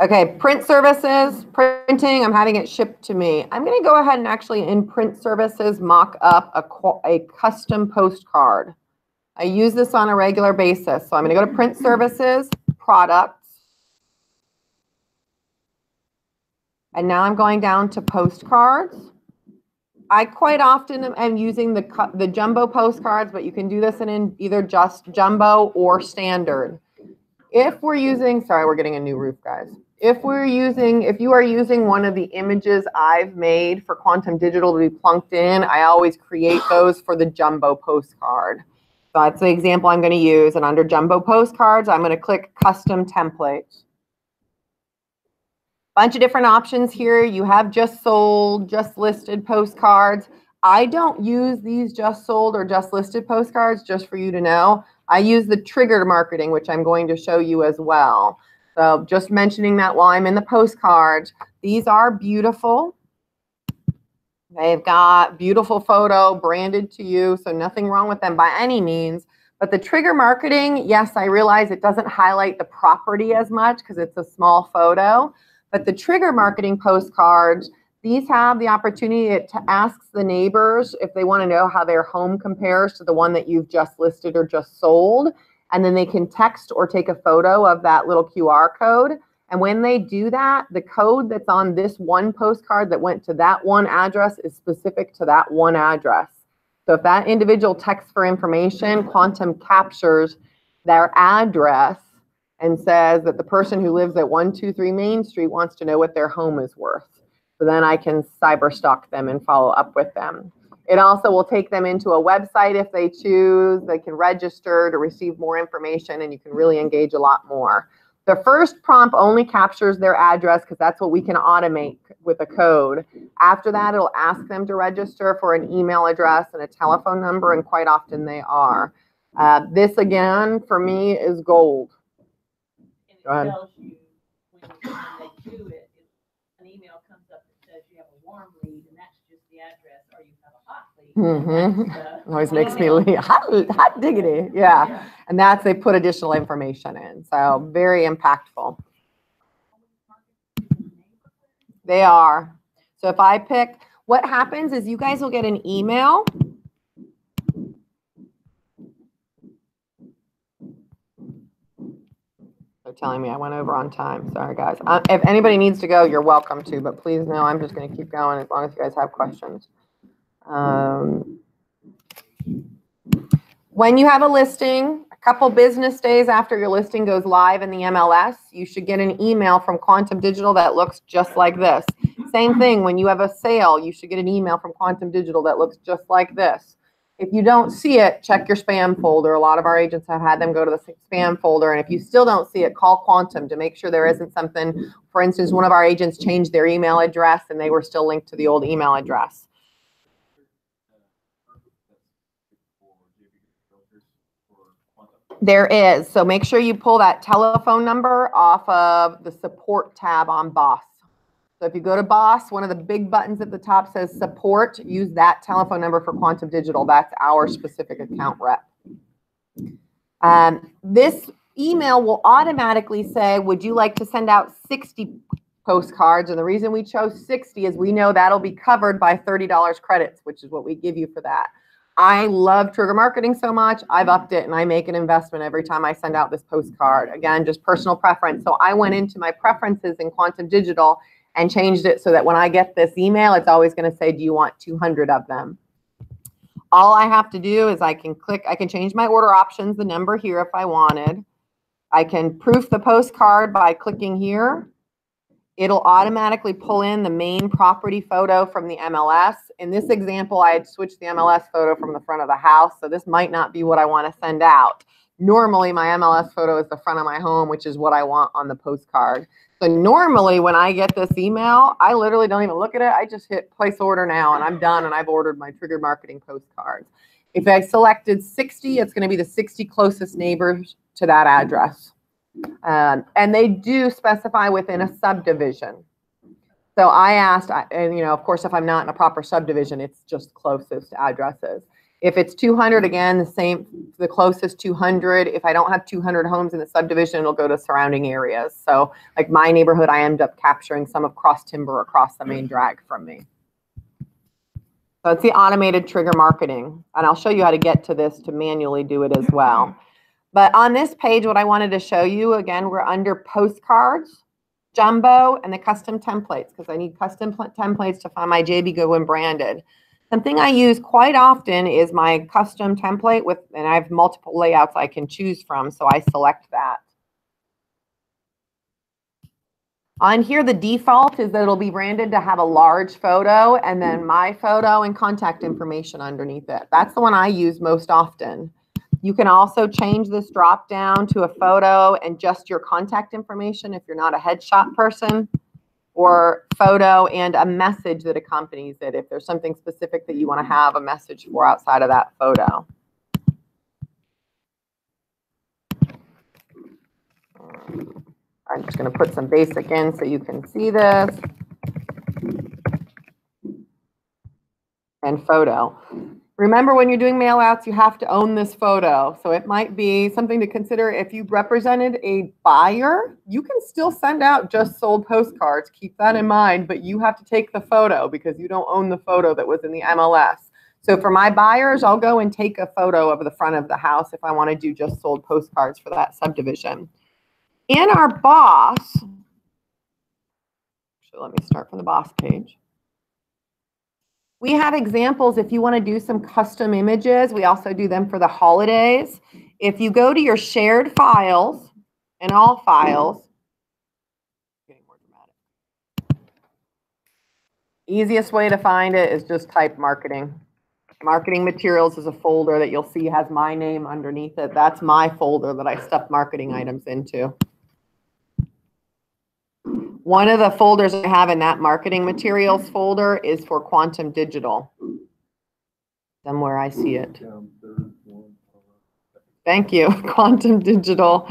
Okay, print services, printing, I'm having it shipped to me. I'm going to go ahead and actually in print services mock up a custom postcard. I use this on a regular basis. So I'm going to go to print services, products. And now I'm going down to postcards. I quite often am using the jumbo postcards, but you can do this in either just jumbo or standard. If we're using, sorry, we're getting a new roof, guys. If you are using one of the images I've made for Quantum Digital to be plunked in, I always create those for the jumbo postcard. So that's the example I'm going to use. And under jumbo postcards, I'm going to click custom templates. Bunch of different options here. You have just sold, just listed postcards. I don't use these just sold or just listed postcards, just for you to know. I use the triggered marketing, which I'm going to show you as well. So just mentioning that while I'm in the postcards, these are beautiful. They've got beautiful photo branded to you, so nothing wrong with them by any means. But the trigger marketing, yes, I realize it doesn't highlight the property as much because it's a small photo. But the trigger marketing postcards, these have the opportunity to ask the neighbors if they want to know how their home compares to the one that you've just listed or just sold. And then they can text or take a photo of that little QR code. And when they do that, the code that's on this one postcard that went to that one address is specific to that one address. So if that individual texts for information, Quantum captures their address and says that the person who lives at 123 Main Street wants to know what their home is worth. So then I can cyber stalk them and follow up with them. It also will take them into a website if they choose. They can register to receive more information, and you can really engage a lot more. The first prompt only captures their address because that's what we can automate with a code. After that, it'll ask them to register for an email address and a telephone number, and quite often they are. This, again, for me, is gold. And it tells you when they do it, an email comes up that says you have a warm lead, and that's just the address, or you have a hot lead. Always makes me hot diggity. Yeah. And that's, they put additional information in. So very impactful. They are. So if I pick, what happens is you guys will get an email. They're telling me I went over on time. Sorry, guys. If anybody needs to go, you're welcome to, but please know I'm just going to keep going as long as you guys have questions. When you have a listing, a couple business days after your listing goes live in the MLS, you should get an email from Quantum Digital that looks just like this. Same thing, when you have a sale, you should get an email from Quantum Digital that looks just like this. If you don't see it, check your spam folder. A lot of our agents have had them go to the spam folder. And if you still don't see it, call Quantum to make sure there isn't something. For instance, one of our agents changed their email address and they were still linked to the old email address. Brochures for Quantum? There is. So make sure you pull that telephone number off of the support tab on Boss. So if you go to Boss, one of the big buttons at the top says support. Use that telephone number for Quantum Digital. That's our specific account rep. This email will automatically say, would you like to send out 60 postcards? And the reason we chose 60 is we know that'll be covered by $30 credits, which is what we give you for that. I love trigger marketing so much, I've upped it and I make an investment every time I send out this postcard. Again, just personal preference. So I went into my preferences in Quantum Digital and changed it so that when I get this email, it's always going to say, do you want 200 of them? All I have to do is I can change my order options, the number here if I wanted. I can proof the postcard by clicking here. It'll automatically pull in the main property photo from the MLS. In this example, I had switched the MLS photo from the front of the house, so this might not be what I want to send out. Normally, my MLS photo is the front of my home, which is what I want on the postcard. So normally, when I get this email, I literally don't even look at it. I just hit place order now, and I'm done, and I've ordered my triggered marketing postcards. If I selected 60, it's going to be the 60 closest neighbors to that address. And they do specify within a subdivision. So I asked, and of course, if I'm not in a proper subdivision, it's just closest addresses. If it's 200, again, the closest 200. If I don't have 200 homes in the subdivision, it'll go to surrounding areas. So like my neighborhood, I end up capturing some of cross timber across the main drag from me. So it's the automated trigger marketing. And I'll show you how to get to this to manually do it as well. But on this page, what I wanted to show you, again, we're under postcards, jumbo, and the custom templates, because I need custom templates to find my JB Goodwin branded. Something I use quite often is my custom template and I have multiple layouts I can choose from, so I select that. On here, the default is that it'll be branded to have a large photo and then my photo and contact information underneath it. That's the one I use most often. You can also change this drop down to a photo and just your contact information if you're not a headshot person, or photo and a message that accompanies it if there's something specific that you want to have a message for outside of that photo. I'm just going to put some basic in so you can see this. And photo. Remember, when you're doing mail outs, you have to own this photo. So it might be something to consider. If you represented a buyer, you can still send out just sold postcards. Keep that in mind, but you have to take the photo because you don't own the photo that was in the MLS. So for my buyers, I'll go and take a photo of the front of the house if I want to do just sold postcards for that subdivision. In our Boss, so let me start from the Boss page. We have examples if you want to do some custom images. We also do them for the holidays. If you go to your shared files and all files, getting more dramatic. Easiest way to find it is just type marketing. Marketing materials is a folder that you'll see has my name underneath it. That's my folder that I stuff marketing items into. One of the folders I have in that marketing materials folder is for Quantum Digital. Somewhere I see it. Thank you. Quantum Digital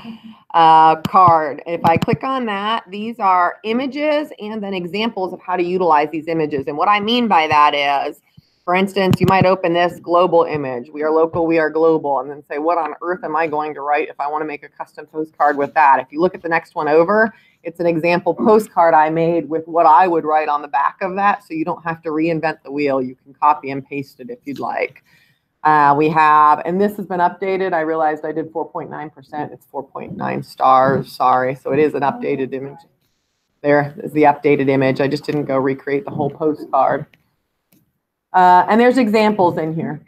card. If I click on that, these are images and then examples of how to utilize these images. And what I mean by that is, for instance, you might open this global image. We are local, we are global. And then say, what on earth am I going to write if I want to make a custom postcard with that? If you look at the next one over, it's an example postcard I made with what I would write on the back of that. So you don't have to reinvent the wheel. You can copy and paste it if you'd like. We have, and this has been updated. I realized I did 4.9%. It's 4.9 stars. Sorry. So it is an updated image. There is the updated image. I just didn't go recreate the whole postcard. And there's examples in here.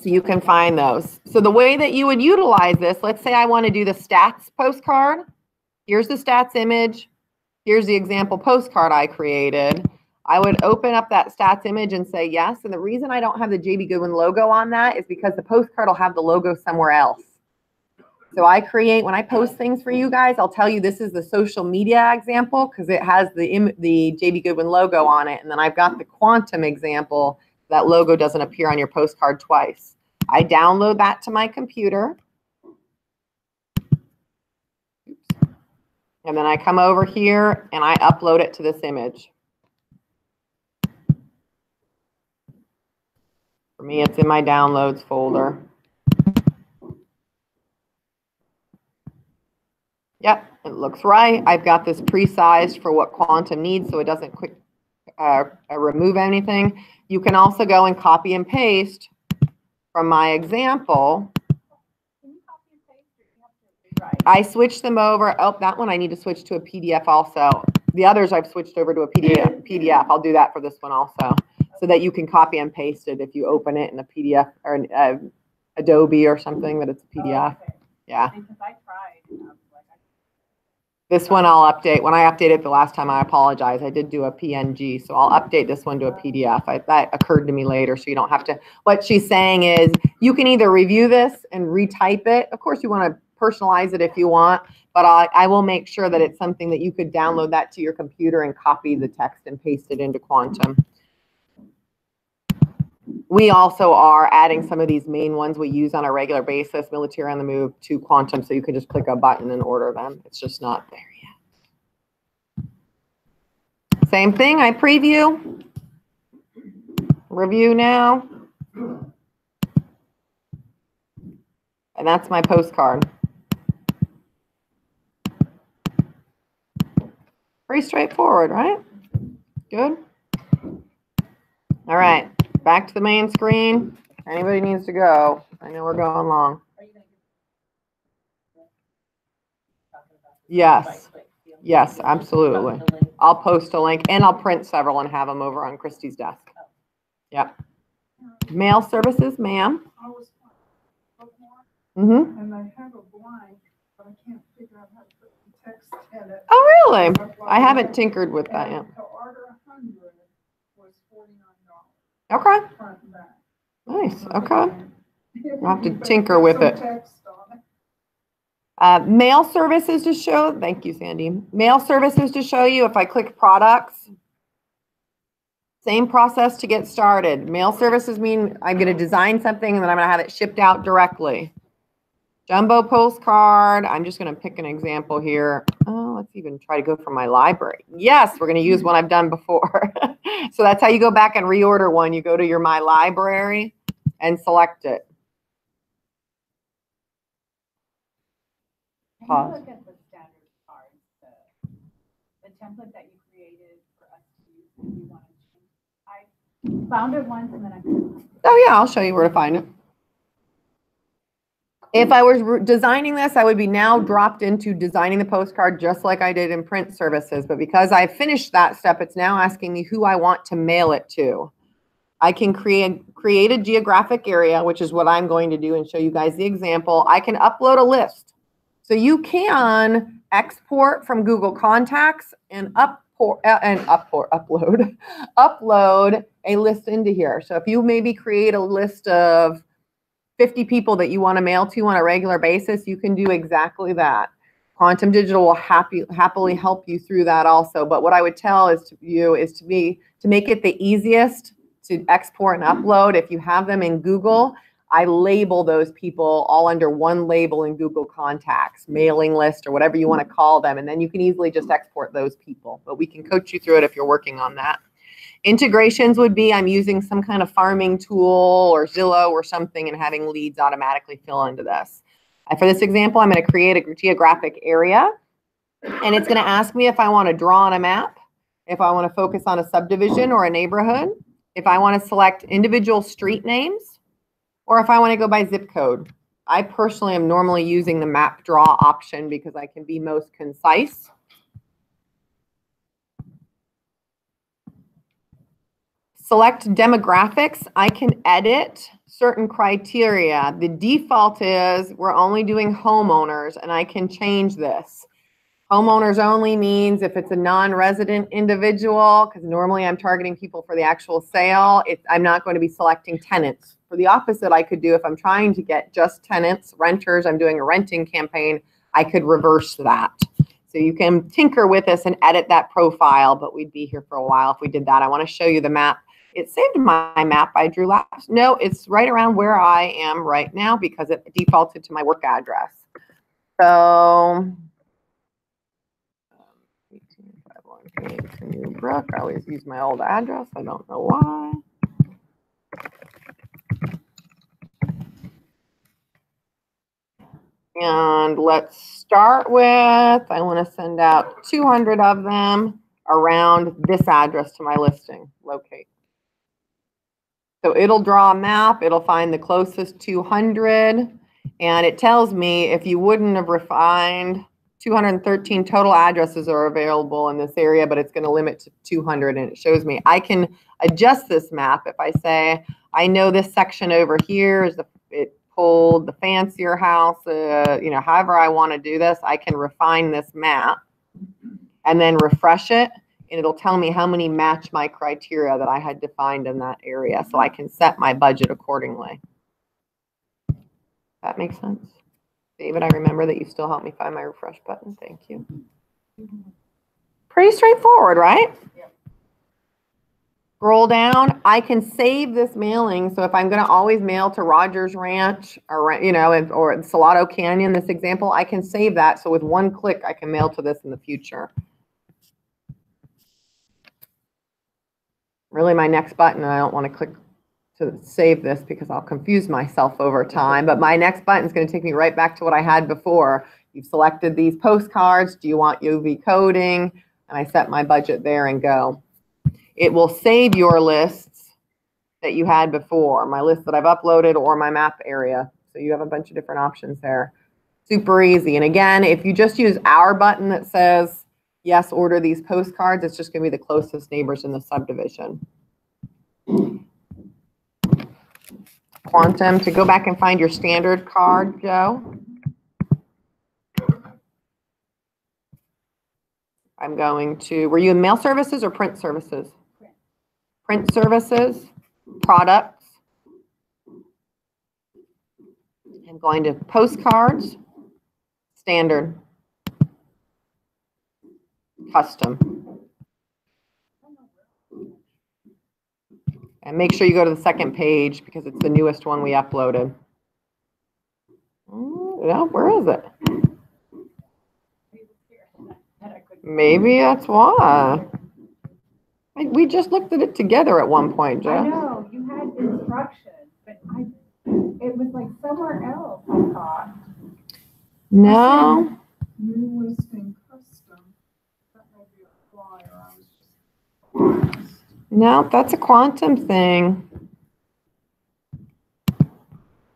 So you can find those. So the way that you would utilize this, let's say I want to do the stats postcard. Here's the stats image. Here's the example postcard I created. I would open up that stats image and say yes. And the reason I don't have the JB Goodwin logo on that is because the postcard will have the logo somewhere else. So I create, when I post things for you guys, I'll tell you this is the social media example because it has the JB Goodwin logo on it. And then I've got the Quantum example. That logo doesn't appear on your postcard twice. I download that to my computer. And then I come over here and I upload it to this image. For me, it's in my downloads folder. Yep, it looks right. I've got this pre-sized for what Quantum needs, so it doesn't remove anything. You can also go and copy and paste from my example. Can you copy and paste or you have to rewrite? I switched them over. Oh, that one I need to switch to a PDF also. The others I've switched over to a PDF. I'll do that for this one also, so that you can copy and paste it if you open it in a PDF or an Adobe or something that it's a PDF. Oh, okay. Yeah. Because I tried and I was like, This one I'll update. When I updated the last time, I apologize. I did do a PNG, so I'll update this one to a PDF. That occurred to me later, so you don't have to. What she's saying is you can either review this and retype it. Of course, you want to personalize it if you want, but I will make sure that it's something that you could download that to your computer and copy the text and paste it into Quantum. We also are adding some of these main ones we use on a regular basis, Military on the Move, to Quantum, so you can just click a button and order them. It's just not there yet. Same thing, I preview, review now, and that's my postcard. Pretty straightforward, right? Good. All right, back to the main screen. If anybody needs to go, I know we're going long. are you going to talking about this Yes. right-click deal? Yes, absolutely. The link. I'll post a link and I'll print several and have them over on Christy's desk. Yep. Mail services, ma'am. I was more, Mm-hmm. and I have a blank, but I can't figure out how to put the text in it. Oh, really? I haven't tinkered with that yet. And to order 100 was $49. Okay. Front and back. Nice. Okay. I'll have to But tinker there's with some it. text on it. Mail services to show. Thank you, Sandy. Mail services to show you. If I click products, same process to get started. Mail services mean I'm going to design something and then I'm going to have it shipped out directly. Jumbo postcard. I'm just going to pick an example here. Oh, let's even try to go from my library. Yes, we're going to use one I've done before. So that's how you go back and reorder one. You go to your My Library and select it. Can Pause. you look at the standard cards, the template that you created for us to use if you want to change? I found it once and then I couldn't find it. Oh yeah, I'll show you where to find it. If I was designing this, I would be now dropped into designing the postcard just like I did in print services. But because I finished that step, it's now asking me who I want to mail it to. I can create a geographic area, which is what I'm going to do and show you guys the example. I can upload a list. So you can export from Google Contacts and upload a list into here. So if you maybe create a list of 50 people that you want to mail to on a regular basis, you can do exactly that. Quantum Digital will happily help you through that also. But what I would tell is to make it the easiest to export and upload. If you have them in Google, I label those people all under one label in Google Contacts, mailing list, or whatever you want to call them. And then you can easily just export those people. But we can coach you through it if you're working on that. Integrations would be I'm using some kind of farming tool or Zillow or something and having leads automatically fill into this. For this example, I'm going to create a geographic area, and it's going to ask me if I want to draw on a map, if I want to focus on a subdivision or a neighborhood, if I want to select individual street names, or if I want to go by zip code. I personally am normally using the map draw option because I can be most concise. Select demographics. I can edit certain criteria. The default is we're only doing homeowners, and I can change this. Homeowners only means if it's a non-resident individual, because normally I'm targeting people for the actual sale, I'm not going to be selecting tenants. For the opposite, I could do if I'm trying to get just tenants, renters, I'm doing a renting campaign, I could reverse that. So you can tinker with this and edit that profile, but we'd be here for a while if we did that. I want to show you the map It saved my map I drew last. No, it's right around where I am right now because it defaulted to my work address. So, 18513 New Brook. I always use my old address. I don't know why. And let's start with, I want to send out 200 of them around this address to my listing, locate. So it'll draw a map, it'll find the closest 200, and it tells me if you wouldn't have refined, 213 total addresses are available in this area, but it's going to limit to 200, and it shows me. I can adjust this map if I say, I know this section over here is it pulled the fancier house, you know, however I want to do this, I can refine this map and then refresh it. And it'll tell me how many match my criteria that I had defined in that area, so I can set my budget accordingly. That makes sense? David, I remember that you still helped me find my refresh button. Thank you. Pretty straightforward, right? Yep. Scroll down. I can save this mailing, so if I'm going to always mail to Rogers Ranch or, you know, or Salado Canyon, this example, I can save that. So with one click, I can mail to this in the future. Really my next button, and I don't want to click to save this because I'll confuse myself over time, but my next button is going to take me right back to what I had before. You've selected these postcards. Do you want UV coding? And I set my budget there and go. It will save your lists that you had before, my list that I've uploaded or my map area. So you have a bunch of different options there. Super easy. And again, if you just use our button that says, yes, order these postcards, it's just going to be the closest neighbors in the subdivision. Quantum, to go back and find your standard card, Joe. I'm going to, were you in mail services or print services? Print services, products. I'm going to postcards, standard. Custom. And make sure you go to the second page because it's the newest one we uploaded. Yeah, where is it? Maybe that's why. We just looked at it together at one point, Jeff. I know, you had instructions, but it was like somewhere else, I thought. No. New listing custom. That may be a flyer. I was just lost. No, that's a quantum thing.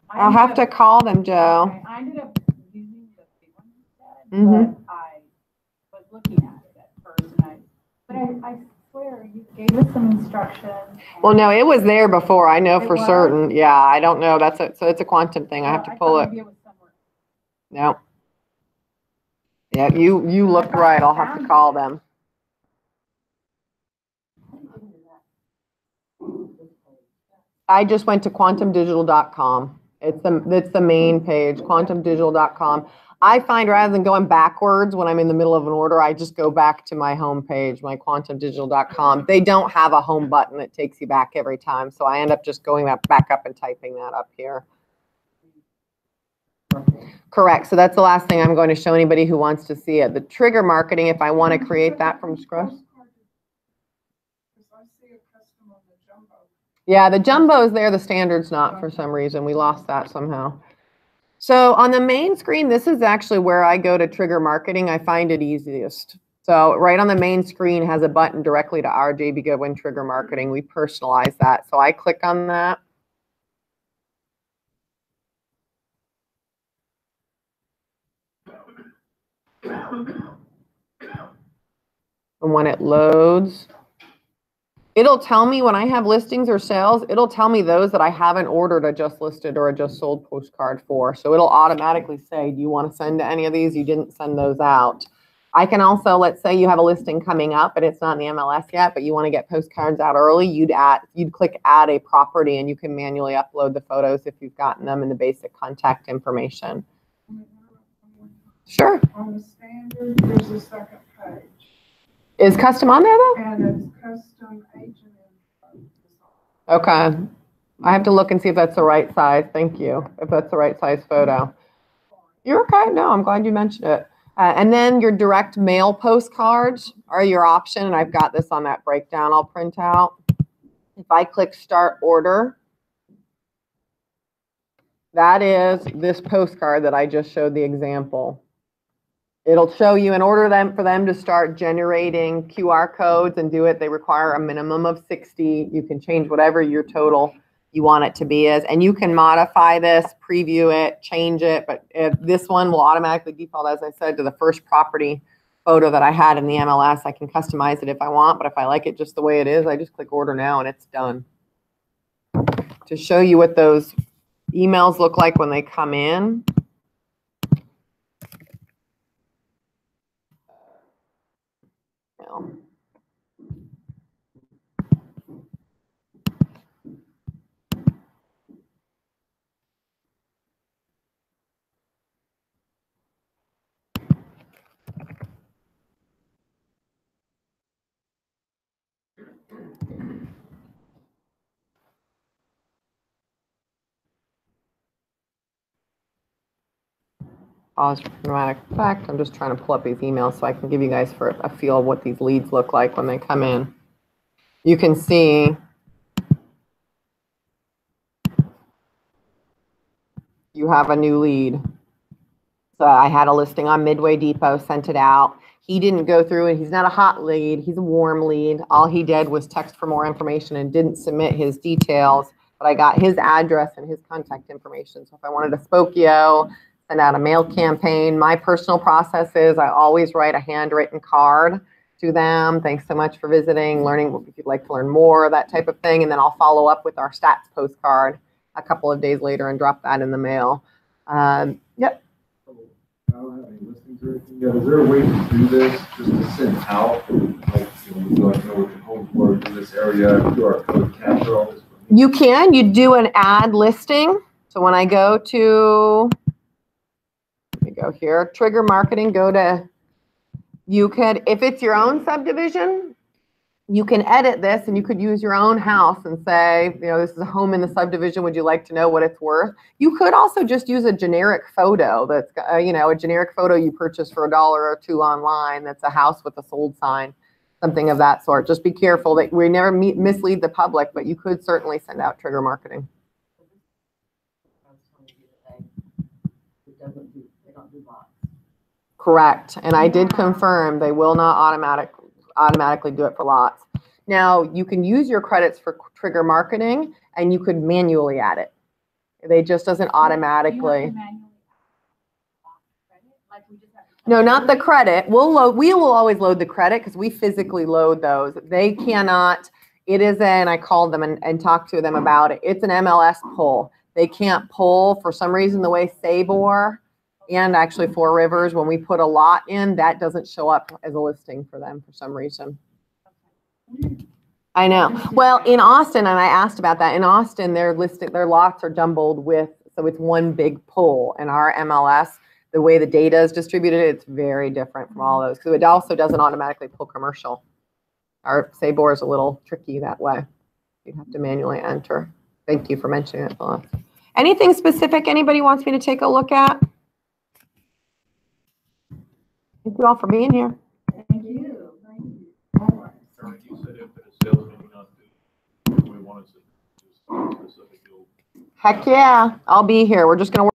I'll have to call them, Joe. Okay, I ended up using the big one instead, but I was looking at it at first, and I swear, you gave us some instructions. Well, no, it was there before. I know It for was? certain. Yeah, I don't know. So it's a quantum thing. I have to pull it. No. Yeah, you looked right. I'll have to call them. I just went to quantumdigital.com. It's the main page, quantumdigital.com. I find rather than going backwards when I'm in the middle of an order, I just go back to my home page, my quantumdigital.com. They don't have a home button that takes you back every time, so I end up just going back up and typing that up here. Correct. So that's the last thing I'm going to show anybody who wants to see it. The trigger marketing, if I want to create that from scratch. Yeah, the jumbo is there. The standard's not for some reason. We lost that somehow. So on the main screen, this is actually where I go to trigger marketing. I find it easiest. So right on the main screen has a button directly to our JB Goodwin trigger marketing. We personalize that. So I click on that. And when it loads, it'll tell me when I have listings or sales, it'll tell me those that I haven't ordered a just listed or a just sold postcard for. So it'll automatically say, do you want to send to any of these? You didn't send those out. I can also, let's say you have a listing coming up and it's not in the MLS yet, but you want to get postcards out early, you'd click add a property and you can manually upload the photos if you've gotten them in the basic contact information. Sure. On the standard, there's a second page. Is custom on there though? And it's custom agent info. Okay. I have to look and see if that's the right size. Thank you. If that's the right size photo. You're okay. No, I'm glad you mentioned it. And then your direct mail postcards are your option. And I've got this on that breakdown I'll print out. If I click start order, that is this postcard that I just showed the example. It'll show you in order for them to start generating QR codes and do it, they require a minimum of 60. You can change whatever your total you want it to be is, and you can modify this, preview it, change it, but this one will automatically default, as I said, to the first property photo that I had in the MLS. I can customize it if I want, but if I like it just the way it is, I just click order now and it's done. To show you what those emails look like when they come in. Pause for dramatic effect. I'm just trying to pull up these emails so I can give you guys for a feel of what these leads look like when they come in. You can see you have a new lead. So I had a listing on Midway Depot, sent it out. He didn't go through it. He's not a hot lead. He's a warm lead. All he did was text for more information and didn't submit his details. But I got his address and his contact information. So if I wanted a Spokio, send out a mail campaign, my personal process is I always write a handwritten card to them. Thanks so much for visiting, learning if you'd like to learn more, that type of thing. And then I'll follow up with our stats postcard a couple of days later and drop that in the mail. Yep. I don't have any listings or anything yet. Is there a way to do this just to send out, like, you know what your homes were in this area, QR code, capture all this? You can. You do an ad listing. So when I go to, let me go here, trigger marketing, go to, you could, if it's your own subdivision, you can edit this and you could use your own house and say, you know, this is a home in the subdivision. Would you like to know what it's worth? You could also just use a generic photo that's, you know, a generic photo you purchase for $1 or $2 online that's a house with a sold sign, something of that sort. Just be careful that we never mislead the public, but you could certainly send out trigger marketing. They don't do lots. Correct. And I did confirm they will not automatically do it for lots. Now, you can use your credits for trigger marketing and you could manually add it. They just doesn't automatically. No, not the credit. We will always load the credit because we physically load those. They cannot. It is and I called them and talked to them about it. It's an MLS pull. They can't pull for some reason the way Sabor and actually Four Rivers, when we put a lot in, that doesn't show up as a listing for them for some reason. I know. Well, in Austin, and I asked about that, in Austin, their lots are jumbled with, so it's one big pull. In our MLS, the way the data is distributed, it's very different from all those. So it also doesn't automatically pull commercial. Our Sabor is a little tricky that way. You'd have to manually enter. Thank you for mentioning it, Phyllis. Anything specific anybody wants me to take a look at? Thank you all for being here. Thank you. Erin, you said if the sales maybe not do, we wanted to do something specific. Heck yeah, I'll be here. We're just going to work